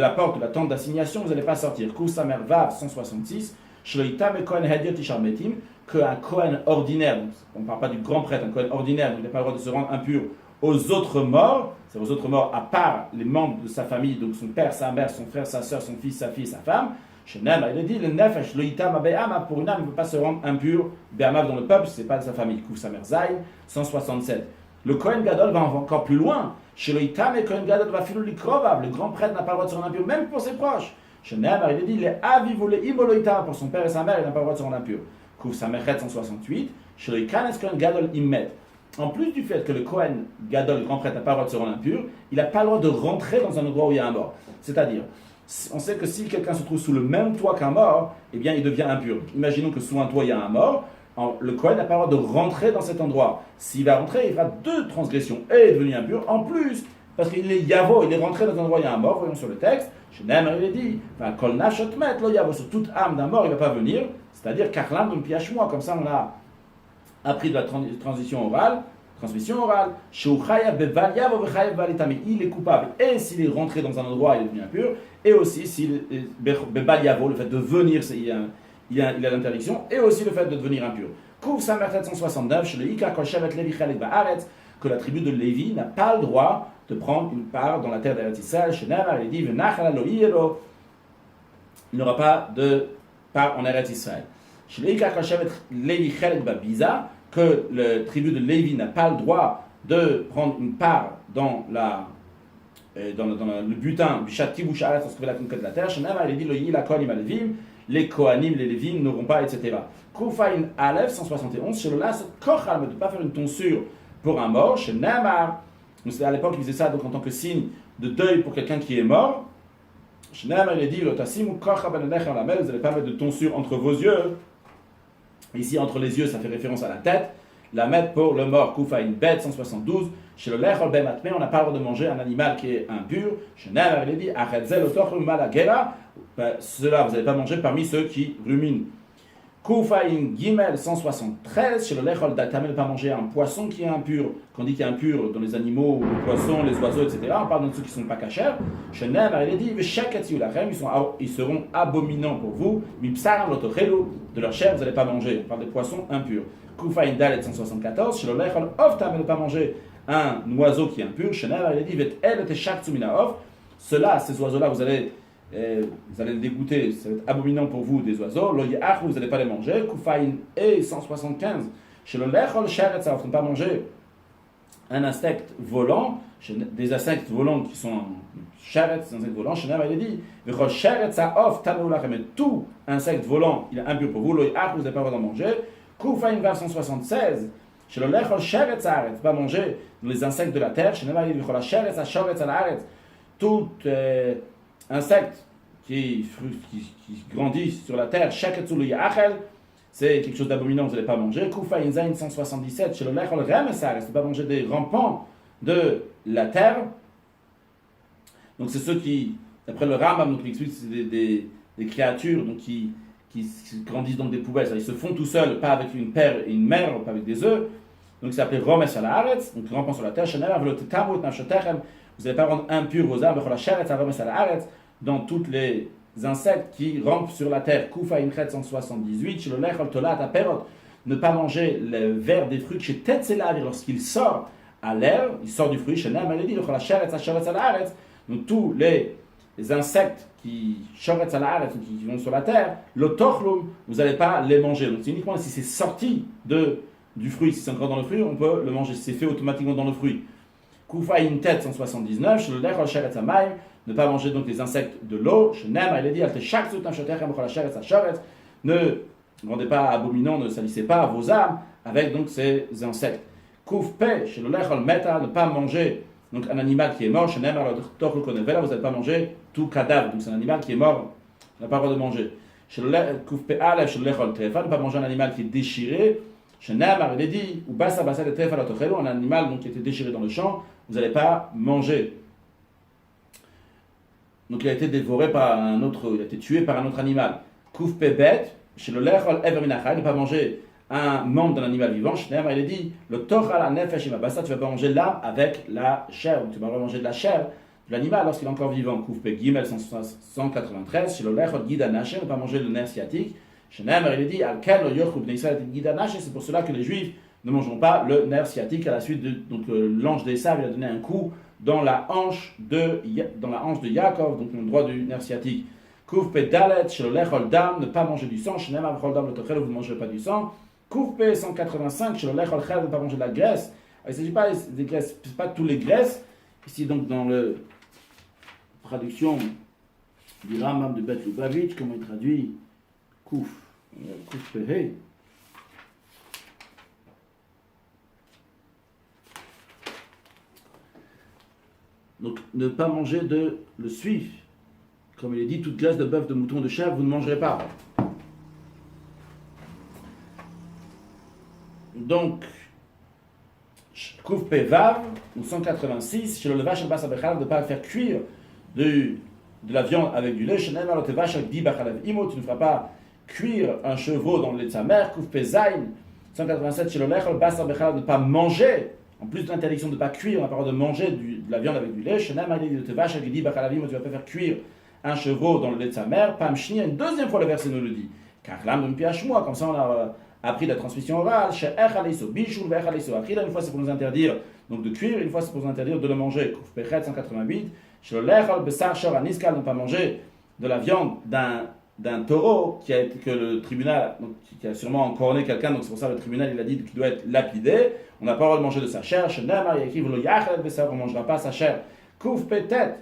la porte de la tente d'assignation, vous n'allez pas sortir. Kousamer Vav 166, Shloitam et Kohen Hediot Isharmetim, qu'un Kohen ordinaire, donc on ne parle pas du grand prêtre, un Kohen ordinaire, donc il n'a pas le droit de se rendre impur aux autres morts, c'est aux autres morts à part les membres de sa famille, donc son père, sa mère, son frère, sa soeur, son fils, sa fille, sa femme. Shenem, il a dit, le nefesh, le itam, be'ama, pour une âme, il ne peut pas se rendre impur, be'amav dans le peuple, ce n'est pas de sa famille. Kouf Samer Zayn, 167. Le Kohen Gadol va encore plus loin. Chez le itam et Kohen Gadol va filer l'ikrovav. Le grand prêtre n'a pas le droit de se rendre impur, même pour ses proches. Shenem, il a dit, les avivou, les imolo itam, pour son père et sa mère, il n'a pas le droit de se rendre impur. Kouf Samer 168. Chez le ikanes Kohen Gadol immet. En plus du fait que le Kohen Gadol, le grand prêtre, n'a pas le droit de se rendre impur, il n'a pas le droit de rentrer dans un endroit où il y a un mort. C'est-à-dire, on sait que si quelqu'un se trouve sous le même toit qu'un mort, eh bien il devient impur. Imaginons que sous un toit il y a un mort, le Kohen n'a pas le droit de rentrer dans cet endroit. S'il va rentrer, il fera 2 transgressions. Et il est devenu impur, en plus, parce qu'il est yavo, il est rentré dans un endroit où il y a un mort, voyons sur le texte, Shenem, il est dit, kol nafshot met lo yavo, sur toute âme d'un mort, il ne va pas venir, c'est-à-dire karlam d'un piachmois, comme ça on a appris de la transmission orale, il est coupable, et s'il est rentré dans un endroit, il est devenu impur, et aussi s'il Bebal Yavo, le fait de venir, il a l'interdiction, et aussi le fait de devenir impur. Kouf Samer 769, chez le Ika Koshevet Levi Chalek Ba'aretz, que la tribu de Lévi n'a pas le droit de prendre une part dans la terre d'Eretz Yisraël. Chez Nemar, il dit V'nachal lo yiro, il n'aura pas de part en Eretz Yisraël. Chez le Ika Koshevet Levi Chalek Ba'biza, que la tribu de Lévi n'a pas le droit de prendre une part dans le butin, Bishat Kibush Haaretz, lorsque fait la conquête de la terre. Shenem, il dit, la Kohanim Alevim, les Kohanim, les Lévim n'auront pas, etc. Koufaïn Aleph, 171, chez le Las, Kochal, ne peut pas faire une tonsure pour un mort. Chez Nemar, à l'époque, il faisait ça donc, en tant que signe de deuil pour quelqu'un qui est mort. Chez Nemar, il dit, Lotasim ou Kochal ben Lechem Lamel, vous n'allez pas mettre de tonsure entre vos yeux. Ici, entre les yeux, ça fait référence à la tête. La mettre pour le mort, Koufa une bête, 172. Chez le Lechol Ben Matme, on n'a pas le droit de manger un animal qui est impur. Chez Nemar, il est dit, Achetzel Otochum Malagera, cela, vous n'allez pas manger parmi ceux qui ruminent Koufaïn Gimel 173, chez le Lechol Datamel, ne pas manger un poisson qui est impur. Quand on dit qu'il est impur dans les animaux, les poissons, les oiseaux, etc., on parle de ceux qui ne sont pas cachers. Chez Neymar, il est dit, ils seront abominants pour vous. Mipsaram Lotochelu, de leur chair, vous n'allez pas manger. On parle des poissons impurs. Koufaïn Dalet 174, chez le Lechol Oftamel, ne pas manger un oiseau qui est impur. Chez Neymar, il est dit, Vet te Shaktsumina Of. Ceux-là, ces oiseaux-là, vous allez les dégoûter, ça va être abominant pour vous des oiseaux. Lo ya'ach, vous n'allez pas les manger. Koufaïn et 175. Chez le lechol sheretz, vous ne pas manger un insecte volant, des insectes volants qui sont sheretz, des insectes volants. Chez Nava, il est dit, vechol sheretz ha'of tanou lachem, tout insecte volant, il est impur pour vous. Lo ya'ach, vous n'allez pas avoir d'en manger. Koufaïn 176. Chez le lechol sheretz ha'aretz, pas manger les insectes de la terre. Chez Nava, il dit, vechol sheretz ha'shoretz ha'aretz, tout insecte qui grandit sur la terre, c'est quelque chose d'abominant, vous n'allez pas manger. Koufa Inzaïn 177, chez le Lechol Remesar, ne pas manger des rampants de la terre. Donc c'est ceux qui, d'après le Rambam, donc il explique, c'est des créatures donc, qui grandissent dans des poubelles, ils se font tout seuls, pas avec une paire et une mère, pas avec des œufs. Donc c'est appelé Romes à la Haaretz, donc rampant sur la terre. Vous n'allez pas rendre impur vos âmes, dans toutes les insectes qui rampent sur la terre. Koufa Imchet 178, chez le Lechol Tolat Aperot, ne pas manger le verre des fruits chez Tetzelav, lorsqu'il sort à l'air, il sort du fruit, chez Nam Aledi, donc tous les insectes qui vont sur la terre, le Tochlum, vous n'allez pas les manger. Donc c'est uniquement si c'est sorti du fruit, si c'est encore dans le fruit, on peut le manger, si c'est fait automatiquement dans le fruit. Koufa Imtet 179, chez le Lechol Sheretz Hamayim, ne pas manger donc les insectes de l'eau. Ne rendez pas abominant, ne salissez pas vos âmes avec donc ces insectes. Koufpe, chez le lechol meta, ne pas manger donc un animal qui est mort. Chez Nemar, vous n'allez pas manger tout cadavre. Donc c'est un animal qui est mort, on n'a pas le droit de manger. Chez le koufpe alef, chez le lechol tefa, ne pas manger un animal qui est déchiré. Chez Nemar, il est dit, ou basa basa de tefa la tochelo, un animal donc qui était déchiré dans le champ, vous n'allez pas manger. Donc il a été dévoré par un autre, il a été tué par un autre animal. Kouf pebet, chez le lechol ever minachai, ne pas manger un membre d'un animal vivant. Chez Neymar, il est dit, le tochal la nefesh imabasa, tu ne vas pas manger l'âme avec la chair. Donc tu vas pas manger de la chair de l'animal lorsqu'il est encore vivant. Kouf pe gimel 193, chez le lechol gidanaché, ne pas manger le nerf sciatique. Chez Neymar, il est dit, alken lo yochub neisrael gidanaché, c'est pour cela que les juifs ne mangeront pas le nerf sciatique. À la suite de donc l'ange d'Esav, il a donné un coup dans la hanche de Yaakov, donc le droit du nerf sciatique. Kouf pe dalet, chez le lechol dam, ne pas manger du sang. Chez Neymar, lechol dam, le tochel, vous ne mangerez pas du sang. Kouf pe 185, chez le lechol chel, ne pas manger de la graisse. Alors, il ne s'agit pas des graisses, pas tous les graisses. Ici, donc, dans la traduction du Rambam de Bet Lubavitch, comment il traduit Kouf pe he. Donc, ne pas manger le suif. Comme il est dit, toute graisse de bœuf, de mouton, de chèvre, vous ne mangerez pas. Donc, Kouf Pevav, 186, chez le levash al basa bechalav, de ne pas faire cuire de la viande avec du lait. Chez Neymar, le tevash al di bachalav imo, tu ne feras pas cuire un chevreau dans le lait de sa mère. Kouf Pezain, 187, chez le lechol basa bechalav, de ne pas manger. En plus de l'interdiction de ne pas cuire, on a pas le droit de manger de la viande avec du lait. Chez Neymar, il dit, tu ne vas pas faire cuire un chevreau dans le lait de sa mère. Pam shnia, une deuxième fois le verset nous le dit. Car l'âme de piachmois, comme ça on a appris la transmission orale. Chez echaliso, bichoul vechaliso. Une fois c'est pour nous interdire donc de cuire, une fois c'est pour nous interdire de le manger. Kouf pechet 188. Chez le lechol besar shor aniskal, ne pas manger de la viande d'un taureau que le tribunal, donc, qui a sûrement encorné quelqu'un, donc c'est pour ça que le tribunal il a dit qu'il doit être lapidé. On n'a pas le droit de manger de sa chair. Chez Neymar, il y a écrit on ne mangera pas sa chair. Kouf peut-être.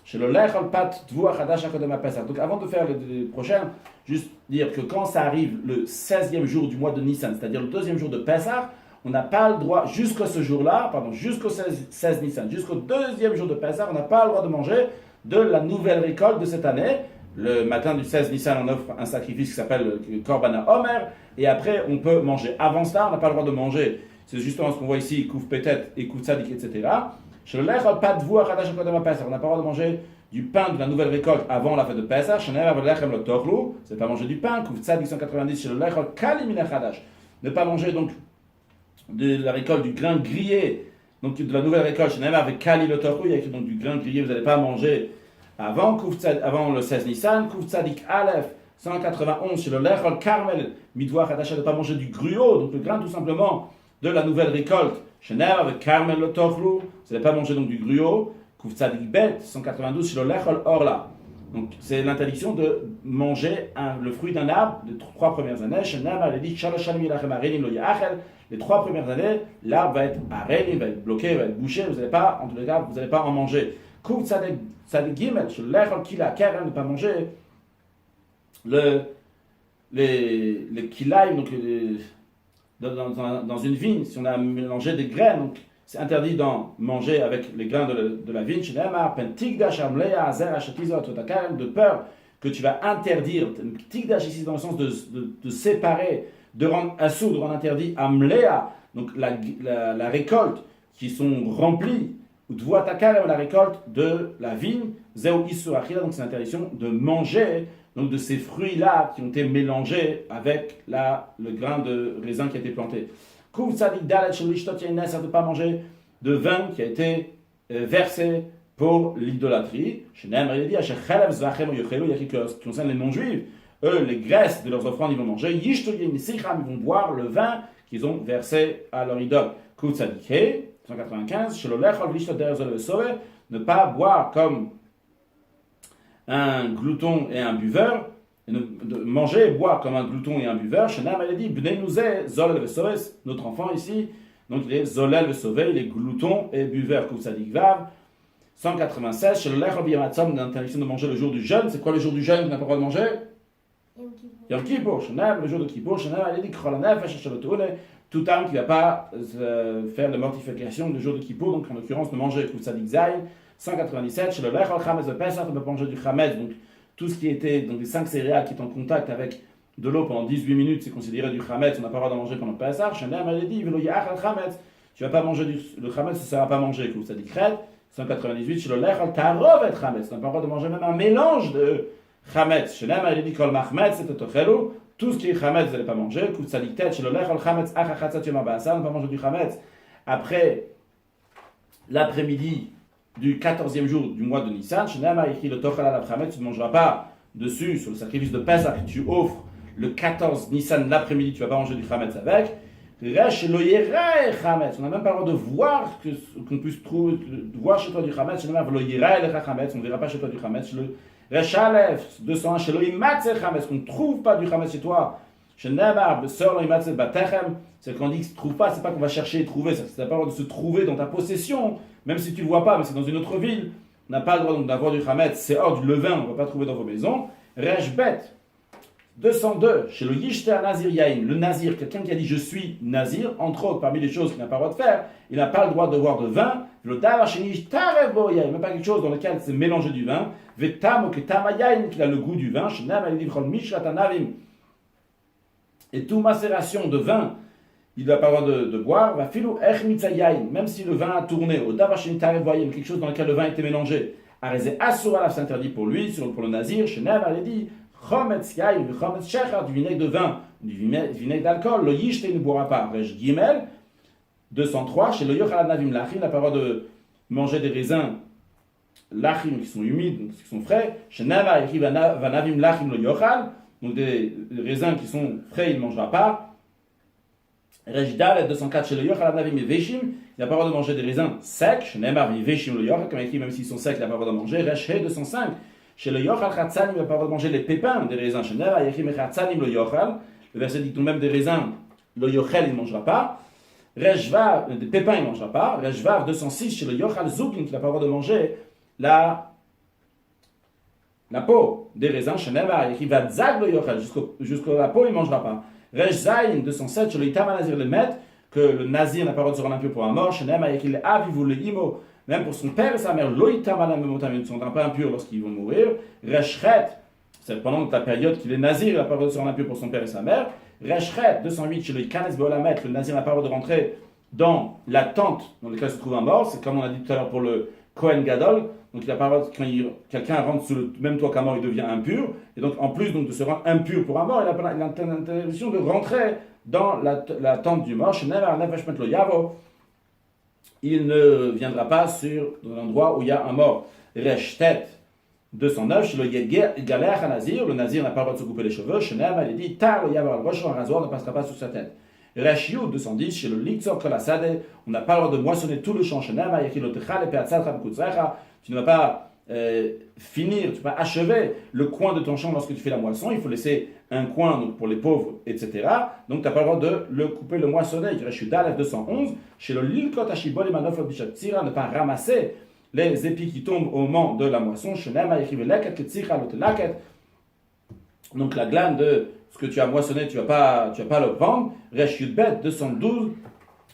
Chez le lechol pat tvua chadash akodem pesach. Donc avant de faire le prochain, juste dire que quand ça arrive le 16e jour du mois de Nissan, c'est-à-dire le deuxième jour de Pesach, on n'a pas le droit, jusqu'à ce jour-là, jusqu'au 16 Nissan, jusqu'au deuxième jour de Pesach, on n'a pas le droit de manger de la nouvelle récolte de cette année. Le matin du 16 Nissan, on offre un sacrifice qui s'appelle le Korban Omer, et après on peut manger. Avant cela, on n'a pas le droit de manger. C'est justement ce qu'on voit ici, Kouf Petet et Kouf Tzadik, etc. Chez le lechol pat tvua chadash akodem pesach, on n'a pas le droit de manger du pain de la nouvelle récolte avant la fête de Pessah, c'est pas manger du pain, Kouf 190 chez le Lechol Kali Min Chadash, ne pas manger donc de la récolte du grain grillé, donc de la nouvelle récolte, avec Kali le Tochlu, il y a écrit donc du grain grillé, vous n'allez pas manger avant le 16 Nissan, Kouf Tzadik Aleph 191 chez le Lechol Carmel, Midwa Chadash, de ne pas manger du gruau, donc le grain tout simplement de la nouvelle récolte, avec Carmel le Tochlu, vous n'allez pas manger donc du gruau, Kouf Tzadik Bet 192 chez le Lechol Orla. Donc, c'est l'interdiction de manger le fruit d'un arbre les 3 premières années. Les 3 premières années, l'arbre va être arrêté, va être bloqué, va être bouché. Vous n'allez pas, en tous les cas, vous n'allez pas en manger. Ne pas manger les kilaïm, donc dans une vigne, si on a mélangé des graines, donc c'est interdit d'en manger avec les grains de la vigne, de peur que tu vas interdire, tigdash ici dans le sens de séparer, de rendre assourd, de rendre interdit amléa, donc la récolte qui sont remplies, ou de voir la récolte de la vigne, zéou issur achila, donc c'est l'interdiction de manger donc de ces fruits-là qui ont été mélangés avec le grain de raisin qui a été planté. De ne pas manger de vin qui a été versé pour l'idolâtrie. Il y a qui concerne les non-juifs. Eux, les graisses de leurs offrandes, ils vont manger. Ils vont boire le vin qu'ils ont versé à leur idole. 195. Ne pas boire comme un glouton et un buveur, et de manger et boire comme un glouton et un buveur. Shenam a dit, notre enfant ici, donc il est zolel vesové, il est glouton et buveur. Koutsadik Vav. 196, chez le lechol b'yamatzom, l'interdiction de manger le jour du jeûne. C'est quoi le jour du jeûne qu'on n'a pas le droit de manger? Yom Kippour. Shenam, le jour de Kippour. Shenam a dit, tout âme qui ne va pas faire la mortification le jour de Kippour, donc en l'occurrence de manger Koutsadik Zayin. 197, chez le lechol chametz de Pesach, on peut manger du chametz, donc tout ce qui était, donc les 5 céréales qui est en contact avec de l'eau pendant 18 minutes, c'est considéré du chametz, on n'a pas le droit de manger pendant le Pesach. Shenam a dit, tu ne vas pas manger le chametz, ça ne va pas manger, ça dit crête. 198, chez le lechol tarovet chametz, on n'a pas le droit de manger même un mélange de chametz. Shenam a dit, kol machmetz, c'est tochelu, tout ce qui est chametz, vous n'allez pas manger. Ça dit tête, chez le lechol chametz, achachatzat yom ha'ba'asar, on ne va pas manger du chametz après l'après-midi du 14e jour du mois de Nissan, tu ne mangeras pas dessus, sur le sacrifice de Pesach que tu offres le 14 Nissan l'après-midi, tu ne vas pas manger du chametz avec. On n'a même pas le droit de voir qu'on puisse voir chez toi du chametz, on ne verra pas chez toi du chametz. Le Rechalef 201, qu'on ne trouve pas du chametz chez toi. C'est qu'on dit que se trouve pas, c'est pas qu'on va chercher et trouver, c'est pas le droit de se trouver dans ta possession, même si tu le vois pas, mais c'est dans une autre ville. On n'a pas le droit donc d'avoir du chametz, c'est hors du levain, on ne va pas trouver dans vos maisons. Rejbet 202, chez le Yishter Nazir Yain, le Nazir, quelqu'un qui a dit je suis Nazir, entre autres, parmi les choses qu'il n'a pas le droit de faire, il n'a pas le droit de boire de vin, le Davashinish Tarevo Yain, même pas quelque chose dans lequel c'est mélangé du vin, Vetam que Tamayain, qui a le goût du vin, Shenam al Divrol Mishratanavim. Et toute macération de vin, il n'a pas le droit de boire, va filou echmitzayain, même si le vin a tourné, au davashin tarevoyim, quelque chose dans lequel le vin était mélangé, arezé asura, c'est interdit pour lui, pour le nazir, shenem, elle a dit, chometz yain, chometz shechar, du vinaigre de vin, du vinaigre d'alcool, le yishte ne boira pas. Rej gimel, 203, chez le yochal navim lachim, il n'a pas le droit de manger des raisins lachim qui sont humides, donc qui sont frais, shenem, va navim lachim le yochal, donc des raisins qui sont frais, il ne mangera pas. Rejdalet 204 chez le Yochal Navim et Veshim, il n'a pas le droit de manger des raisins secs. Chez Neymar et Veshim le Yochal, comme écrit, même s'ils sont secs, il n'a pas le droit de manger. Rejhe 205 chez le Yochal Chatzanim, il n'a pas le droit de manger les pépins des raisins. Chez Neymar et Chatzanim le Yochal, le verset dit tout de même des raisins, le Yochel il ne mangera pas. Rejva, des pépins il ne mangera pas. Rejva 206 chez le Yochal Zukin, qui n'a pas le droit de manger la peau des raisins. Chez Neymar et va Zag le Yochel, jusqu'à la peau il ne mangera pas. Rej Zayin 207, chez le Itama Nazir le Met, que le Nazir n'a pas le droit de se rendre impur pour un mort, chez Nema Yekil Avivu le Imo, même pour son père et sa mère, Loïtama la Memotam, ils ne sont pas impurs lorsqu'ils vont mourir. Reshret, c'est pendant la période qu'il est Nazir, il n'a pas le droit de se rendre impur pour son père et sa mère. Reshret 208, chez le Ikanes Beolamet, le Nazir n'a pas le droit de rentrer dans la tente dans laquelle se trouve un mort, c'est comme on a dit tout à l'heure pour le Kohen Gadol, donc il n'a pas le droit, quand quelqu'un rentre sous le même toit qu'un mort, il devient impur, et donc en plus donc, de se rendre impur pour un mort, il a l'interdiction de rentrer dans la tente du mort. Il ne viendra pas dans l'endroit où il y a un mort. Reshtet 209, le nazir n'a pas le droit de se couper les cheveux, il est dit, tar le yavar al-rosh, un rasoir ne passera pas sur sa tête. Reshiyud 210, chez le litzor kolasade, on n'a pas le droit de moissonner tout le champ, tu ne vas pas finir, tu vas achever le coin de ton champ lorsque tu fais la moisson, il faut laisser un coin donc, pour les pauvres, etc. Donc tu n'as pas le droit de le couper, le moissonner. Reshiyud 211, chez le lilkot ashibol imanof l'obishatzira, ne pas ramasser les épis qui tombent au moment de la moisson. Donc la glane de ce que tu as moissonné, tu vas pas le prendre. Resh Yudbet 212,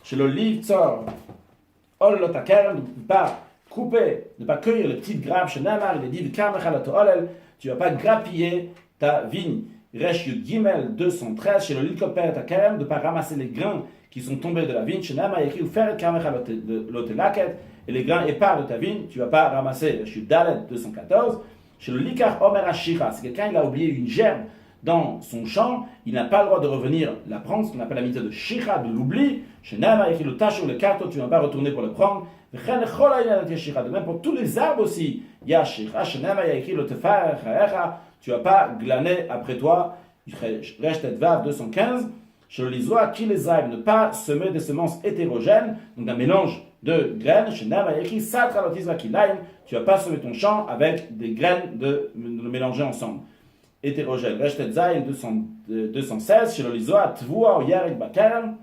chez le Livtzor, Ol Lotaker, ne pas couper, ne pas cueillir les petites grappes. Chez Namar, il est dit, tu ne vas pas grappiller ta vigne. Resh Yud Gimel 213, chez le Lilkoper Takerem, de ne pas ramasser les grains qui sont tombés de la vigne. Chez Namar, il est écrit, faire Kamecha Lotelaket, et les grains épars de ta vigne, tu ne vas pas ramasser. Je suis Dalet 214. Chez le Likar Omer Ashira, c'est quelqu'un qui a oublié une gerbe dans son champ, il n'a pas le droit de revenir la prendre, ce qu'on appelle la mitzvah de Shira, de l'oubli. Chez Nama, il le tâche ou le carton, tu ne vas pas retourner pour le prendre. De même pour tous les arbres aussi, il y a Shira. Chez Nama, il y a écrit le Tefar, tu ne vas pas glaner après toi. Reshtet Vav 215. Chez le Lizoa, qui les aime, ne pas semer des semences hétérogènes, donc un mélange de graines. Chez Nama, il y a écrit Satra Lotizra Kilaim, tu ne vas pas semer ton champ avec des graines de le mélanger ensemble. Hétérogène. Reshtet Zayin 216, chez le Lizoa, Tvua ou Yarek Bakarem,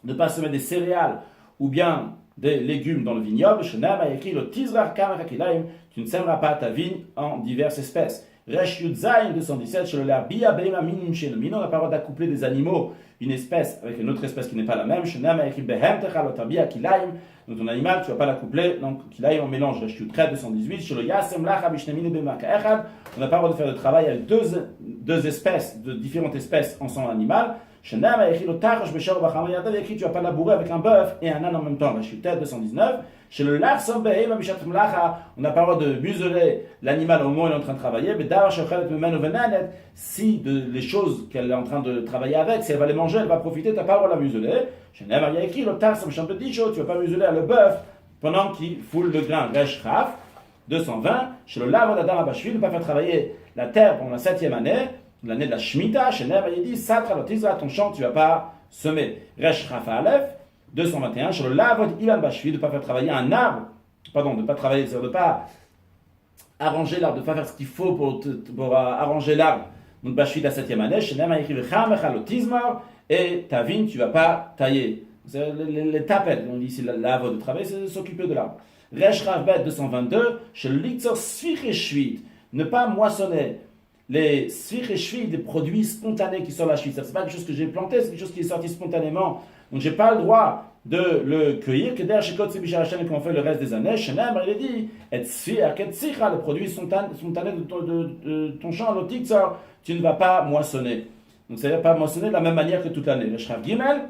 ne pas semer des céréales ou bien des légumes dans le vignoble. Chez Nama, il y a écrit Lotizra Kamera Kilaim, tu ne sèmeras pas ta vigne en diverses espèces. Resh Yud Zayin 217, chez le Bia Beima Minim chez le Mino, on n'a pas le droit d'accoupler des animaux, une espèce avec une autre espèce qui n'est pas la même. Chez Nama, il y a écrit Behem Techa Lotabia Kilaim, donc ton animal, tu ne vas pas l'accoupler, donc Kilaim en mélange. Resh Yud 218, chez le Yasem Lacha Bishnemine Bema Kaechad, on n'a pas le droit de faire de travail avec deux espèces, de différentes espèces ensemble animal. Chez Nama, il y a écrit le Tarosh Beshar Bachamayada, il y a écrit tu ne vas pas labourer avec un bœuf et un âne en même temps. Resh Yud 219. Chez le Lachsom Behema Bishat Mlacha, on n'a pas le droit de museler l'animal au moment où il est en train de travailler. Mais Dar Shochelet Memenu Venanet, si les choses qu'elle est en train de travailler avec, si elle va les manger, elle va profiter, tu n'as pas le droit de la museler. Chez Nema, il y a écrit le Tarsom Champeticho, tu ne vas pas museler le bœuf pendant qu'il foule le grain. Resh Raf 220. Chez le Lavod Adam Abashvili, ne pas faire travailler la terre pendant la 7e année, l'année de la Shemitah. Chez Nema, il dit Satra Lotizra, ton champ, tu ne vas pas semer. Resh Raf Aleph 221, sur le Lavod Ilan Bashvi, de ne pas faire travailler un arbre, pardon, de ne pas travailler, de ne pas arranger l'arbre, de ne pas faire ce qu'il faut pour arranger l'arbre. Donc Bashvi la 7e année, chez Nema écrit Lotizmar, et ta vigne, tu ne vas pas tailler. Les tapettes, on dit ici Lavod de travailler, c'est s'occuper de l'arbre. Resh Ravbet 222, chez le Litzor Sfir et Shvit, ne pas moissonner les Sfir et Shvit, des produits spontanés qui sortent de la Shvit. Ce n'est pas quelque chose que j'ai planté, c'est quelque chose qui est sorti spontanément. Donc, je n'ai pas le droit de le cueillir, que derrière chez Kotsi Bicharachem, comme on fait le reste des années. Chez Nemer, il est dit, et Sfir, Ketsicha, le produit spontané de ton champ, l'otitzor, tu ne vas pas moissonner. Donc, ça ne va pas moissonner de la même manière que toute l'année. Le Shrav Gimel,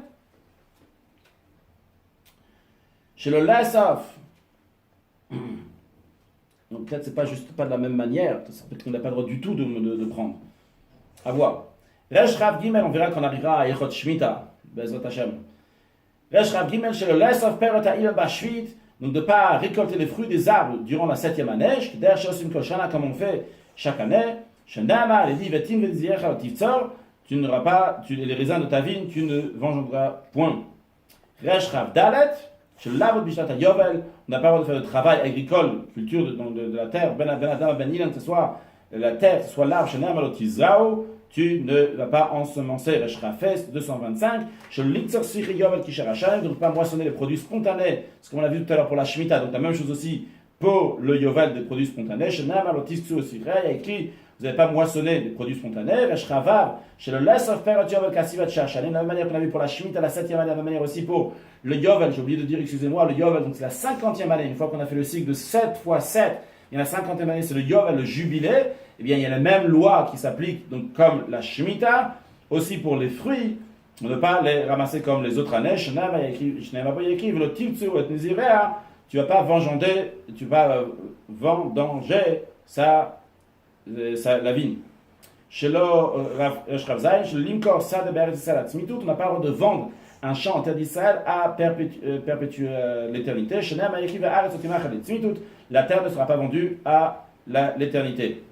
chez le Lassaf, donc peut-être c'est pas juste pas de la même manière, peut-être qu'on n'a pas le droit du tout de prendre. À voir. Resh Rav Gimel, on verra quand on arrivera à Echot Shemitah, Bezrat Hashem. Resh Rav Gimel, chez le Lassaf Perot Ha'il Bashvit, donc de ne pas récolter les fruits des arbres durant la 7e année, derrière Shosim Kol Shana, comme on fait chaque année. Chez Nama, il dit Vetim Vetziecha Tivtzor, tu n'auras pas, les raisins de ta vigne, tu ne vengeras point. Resh Rav Dalet, chez le Lavod Bishata Yovel, on n'a pas le droit de faire de travail agricole, culture de la terre, Ben Adam, Ben Ilan, que ce soit la terre, que ce soit l'arbre, chez Namalotizao, tu ne vas pas ensemencer. Resh Rafes 225, chez le Litzor Siri Yovel Kisharachayim, de ne pas moissonner les produits spontanés, ce qu'on a vu tout à l'heure pour la Shemitah, donc la même chose aussi pour le Yovel des produits spontanés. Chez Namalotizao Siri, il y a écrit, vous n'avez pas moissonné des produits spontanés. Resh Ravav, chez le Lesser Perot Yovel Kasivat Shachane, de la même manière qu'on a vu pour la Shemitah, la 7e année, de la même manière aussi pour le Yovel, j'ai oublié de dire, excusez-moi, le Yovel, donc c'est la 50e année, une fois qu'on a fait le cycle de 7 x 7, il y a la 50e année, c'est le Yovel, le jubilé, eh bien il y a les mêmes lois qui s'appliquent, donc comme la Shemitah, aussi pour les fruits, on ne pas les ramasser comme les autres années. Shneva, il y a écrit, le Tivtsu et Nizirea, tu vas pas vendanger la vigne. Chez le Ravzaï, chez le Limkor, ça de Be'eretz Yisraël Atzmitout, on n'a pas le droit de vendre un champ en terre d'Israël à perpétuer l'éternité. Chez Ne'am Ha'yechi ve'aretz otimach Atzmitout, la terre ne sera pas vendue à l'éternité.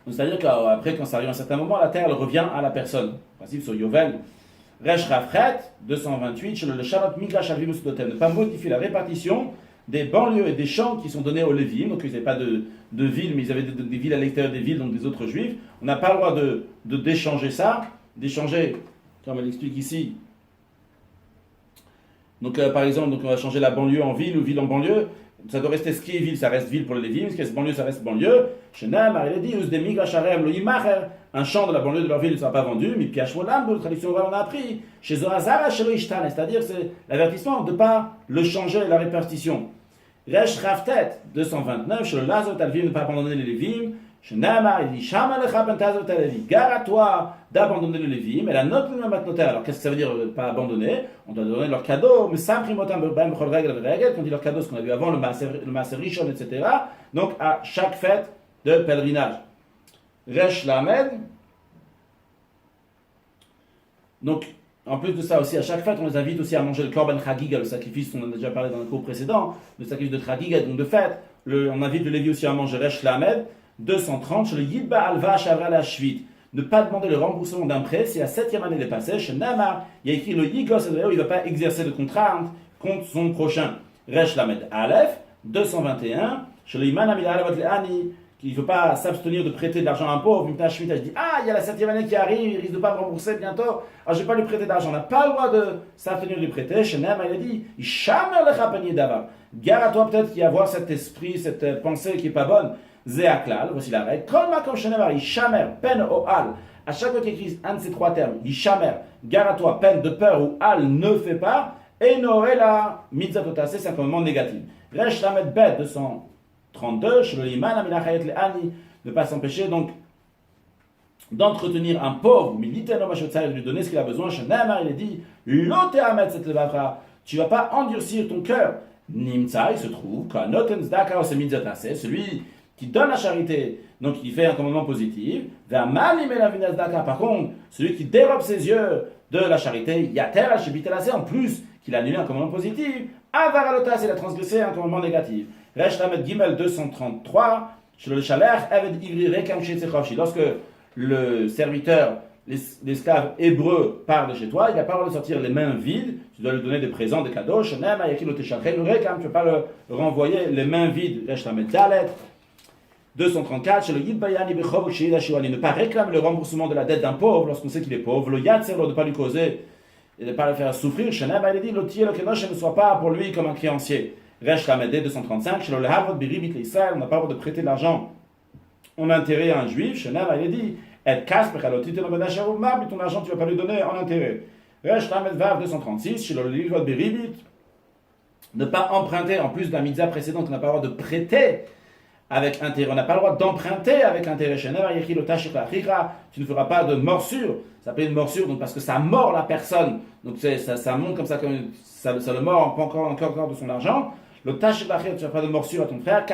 Donc, c'est-à-dire qu'après, quand ça arrive à un certain moment, la terre elle revient à la personne. En principe, sur Yovel, Resh Rafret, 228, chez le Shalot Migrash Avim Usudotem, ne pas modifier la répartition des banlieues et des champs qui sont donnés aux Lévim, donc ils n'avaient pas de villes, mais ils avaient des villes à l'extérieur des villes, donc des autres juifs. On n'a pas le droit d'échanger ça, comme elle explique ici. Donc par exemple, donc on va changer la banlieue en ville ou ville en banlieue. Ça doit rester ce qui est ville, ça reste ville pour les Lévim, ce qui est banlieue, ça reste banlieue. Shenam, il a dit, un champ de la banlieue de leur ville ne sera pas vendu, mais Piachmolam, de la tradition orale, on a appris. Chez Zorazara, chez Ishtan, c'est-à-dire c'est l'avertissement de ne pas le changer, la répartition. Resh Raftet, 229, chez le Lazot Alvim, ne pas abandonner les Lévim. Shenama, il dit, Shama lecha pentazot Alvim, gare à toi d'abandonner les Lévim, et la note de matnoter. Alors qu'est-ce que ça veut dire pas abandonner? On doit donner leur cadeau, mais Samprimotam Bem Chol Regel Regel, quand on dit leur cadeau, ce qu'on a vu avant, le Maaser Rishon, etc. Donc à chaque fête de pèlerinage. Resh Lamed. Donc, en plus de ça aussi, à chaque fête, on les invite aussi à manger le Korban Chagiga, le sacrifice, on en a déjà parlé dans le cours précédent, le sacrifice de Chagiga, donc de fête. On invite le Lévi aussi à manger Resh Lamed. 230, chez le Yidba Alva Shavra la Shvit. Ne pas demander le remboursement d'un prêt si la 7e année est passée. Chez Namar, il y a écrit le Yigos, il ne va pas exercer de contrainte contre son prochain. Resh Lamed Aleph. 221, chez le Iman Amil Alavot Le'ani, qu'il ne faut pas s'abstenir de prêter de l'argent à un pauvre. Mipna Shmita, je dis, il y a la 7e année qui arrive, il risque de ne pas me rembourser bientôt, alors je ne vais pas lui prêter d'argent. On n'a pas le droit de s'abstenir de lui prêter. Chez Nama, il a dit, Ishamer lecha panier d'avar. Gare à toi peut-être qu'il y a avoir cet esprit, cette pensée qui n'est pas bonne. Zéaklal, voici la règle. Kol makom shenemar, Ishamer, pen o al. À chaque fois qu'il écrit un de ces trois termes, Ishamer, gare à toi, peine de peur ou al ne fait pas, et noela mitzatotase, c'est un commandement négatif. Resh Lamed Bet 232, chez le Iman Aminachayet le Ani, ne pas s'empêcher donc d'entretenir un pauvre, militaire de lui donner ce qu'il a besoin. Chez Neymar, il est dit, Lote Ahmed cette levavra, tu ne vas pas endurcir ton cœur. Nimtsa, il se trouve, celui qui donne la charité, donc il fait un commandement positif. Par contre, celui qui dérobe ses yeux de la charité, en plus qu'il a annulé un commandement positif, Avaralotas, il a transgressé un commandement négatif. Resh Lamed Gimel 233, lorsque le serviteur, l'esclave hébreu part de chez toi, il n'a pas le droit de sortir les mains vides, tu dois lui donner des présents, des cadeaux, tu ne peux pas le renvoyer les mains vides. Resh Lamed Dalet 234, chez le Yidbayani Bechov Sheida Shiwani, ne pas réclamer le remboursement de la dette d'un pauvre lorsqu'on sait qu'il est pauvre, le Yatser, de ne pas lui causer et de ne pas le faire souffrir. Chez Nema, il a dit, l'otier, le Kenosh, ne soit pas pour lui comme un créancier. Resh Lamed 235, chez le Havot Biribit l'Israël, on n'a pas le droit de prêter de l'argent en intérêt à un juif. Chez Nema, il a dit, et Kasper, ton argent, tu ne vas pas lui donner en intérêt. Resh Lamed Vav 236, chez le Havot Biribit, ne pas emprunter, en plus de la mitzvah précédente, on n'a pas le droit de prêter avec intérêt. On n'a pas le droit d'emprunter avec intérêt. Tu ne feras pas de morsure. Ça s'appelle une morsure donc parce que ça mord la personne. Donc ça monte comme ça, ça le mord encore de son argent. Le tâche tu ne feras pas de morsure à ton frère.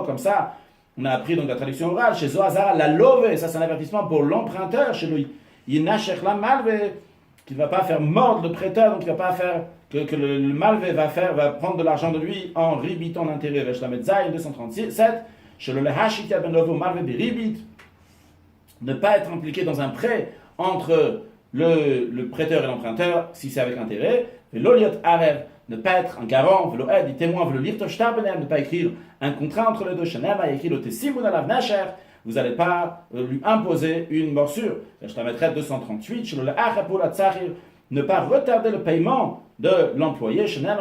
Comme ça, on a appris donc la traduction orale. Chez Zohazara, la love, ça c'est un avertissement pour l'emprunteur. Chez lui, qui ne va pas faire mordre le prêteur, donc il ne va pas faire que le malvé va prendre de l'argent de lui en ribitant l'intérêt. Resh Lamed Zayin 237, chez le Lehashit ben Lovo malvé biribit, ne pas être impliqué dans un prêt entre le prêteur et l'emprunteur, si c'est avec intérêt. Veloliot arer, ne pas être un garant, veloed, dit témoin, velolir toshtar benem, ne pas écrire un contrat entre les deux. Shanema écrit le tesimun alav nasher, vous n'allez pas lui imposer une morsure. Resh Lamed 238, chez le Lehachapo la tzahir, ne pas retarder le paiement de l'employé. Tu ne vas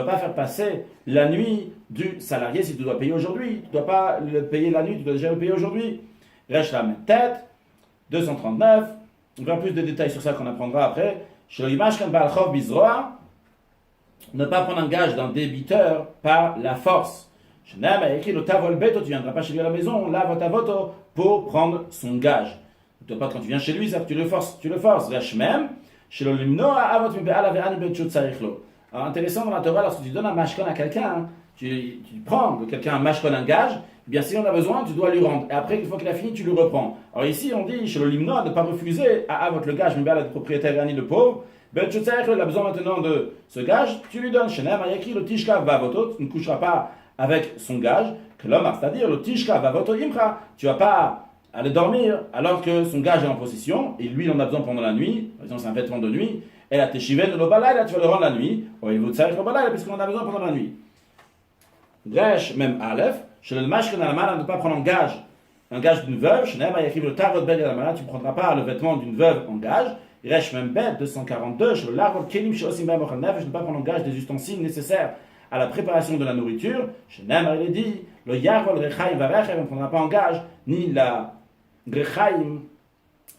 pas faire passer la nuit du salarié si tu dois payer aujourd'hui. Tu ne dois pas le payer la nuit, tu dois déjà le payer aujourd'hui. Resh Lamed Tet 239. On verra plus de détails sur ça qu'on apprendra après. Ne pas prendre un gage d'un débiteur par la force. Tu ne viendras pas chez lui à la maison, pour prendre son gage. Tu ne dois pas, quand tu viens chez lui, tu le forces. Resh même. Alors intéressant dans la Torah, lorsque tu donnes un mashkon à quelqu'un, hein, tu prends de quelqu'un un mashkon, un gage, eh bien si on a besoin, tu dois lui rendre. Et après, une fois qu'il a fini, tu lui reprends. Alors ici, on dit chez le limno de ne pas refuser à votre le gage, mais bien le propriétaire Rani, le pauvre. Ben tu sais qu'il a besoin maintenant de ce gage, tu lui donnes. Chez Neymar, il y a écrit le tishka vavoto, tu ne coucheras pas avec son gage, que l'homme, c'est-à-dire le tishka vavoto imra, tu vas pas aller dormir alors que son gage est en possession, et lui, il en a besoin pendant la nuit, par exemple, c'est un vêtement de nuit, et la teshiven de l'obalai, là, tu vas le rendre la nuit, ou il vous tsarich l'obalai, puisqu'on en a besoin pendant la nuit. Resh, même Aleph, chez le mashken à la main, ne pas prendre un gage d'une veuve, chez Neymar, il y a écrit le tarot bel à la main, tu ne prendras pas le vêtement d'une veuve en gage. Resh même bête 242, chez le larve kelim chez osim b'amochan nefesh, ne pas prendre en gage des ustensiles nécessaires à la préparation de la nourriture. Chez Neymar, il est dit, le yarol rechaim varechev, on ne prendra pas en gage, ni la rechaim,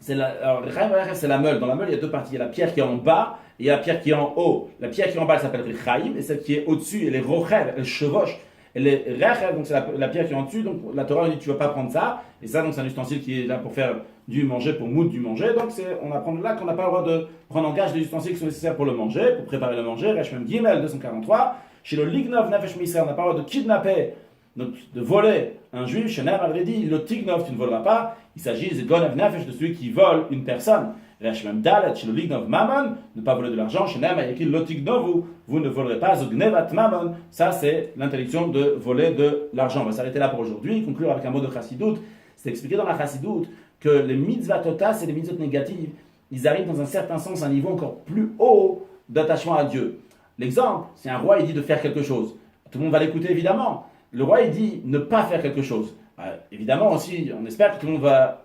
c'est la meule. Dans la meule, il y a deux parties. Il y a la pierre qui est en bas et il y a la pierre qui est en haut. La pierre qui est en bas, elle s'appelle rechaim, et celle qui est au-dessus, elle est rochev, elle chevauche. Elle est rechev, donc c'est la pierre qui est en dessus. Donc la Torah dit, tu ne vas pas prendre ça. Et ça, donc c'est un ustensile qui est là pour faire du manger, pour moudre du manger. Donc on apprend là qu'on n'a pas le droit de prendre en gage des ustensiles qui sont nécessaires pour le manger, pour préparer le manger. Resh même Gimel 243. Chez le Lignov Nefesh Miser, on n'a pas le droit de kidnapper, donc de voler un juif. Chez Neymar, il dit, le Tignov, tu ne voleras pas. Il s'agit de Gonev Nefesh, de celui qui vole une personne. Resh même Dalet, chez le Lignov Mammon, ne pas voler de l'argent. Chez Neymar, il y a écrit le Tignovu, vous ne volerez pas. Zognevat Mammon, ça c'est l'interdiction de voler de l'argent. On va s'arrêter là pour aujourd'hui, conclure avec un mot de Chassidoute. C'est expliqué dans la Chassidoute que les mitzvah tota, c'est les mitzvot négatives, ils arrivent dans un certain sens à un niveau encore plus haut d'attachement à Dieu. L'exemple, c'est un roi, il dit de faire quelque chose. Tout le monde va l'écouter évidemment. Le roi, il dit ne pas faire quelque chose. Évidemment aussi, on espère que tout le monde va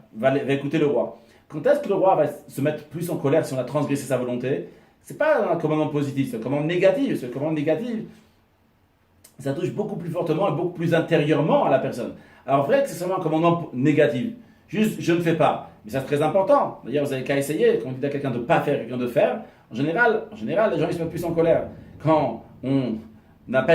écouter le roi. Quand est-ce que le roi va se mettre plus en colère si on a transgressé sa volonté? C'est pas un commandement positif, c'est un commandement négatif. Ce commandement négatif, ça touche beaucoup plus fortement et beaucoup plus intérieurement à la personne. Alors vrai que c'est seulement un commandement négatif. Juste, je ne fais pas. Mais ça c'est très important. D'ailleurs, vous n'avez qu'à essayer. Quand on dit à quelqu'un de ne pas faire, quelqu'un de faire, en général, les gens ils se mettent plus en colère. Quand on appelle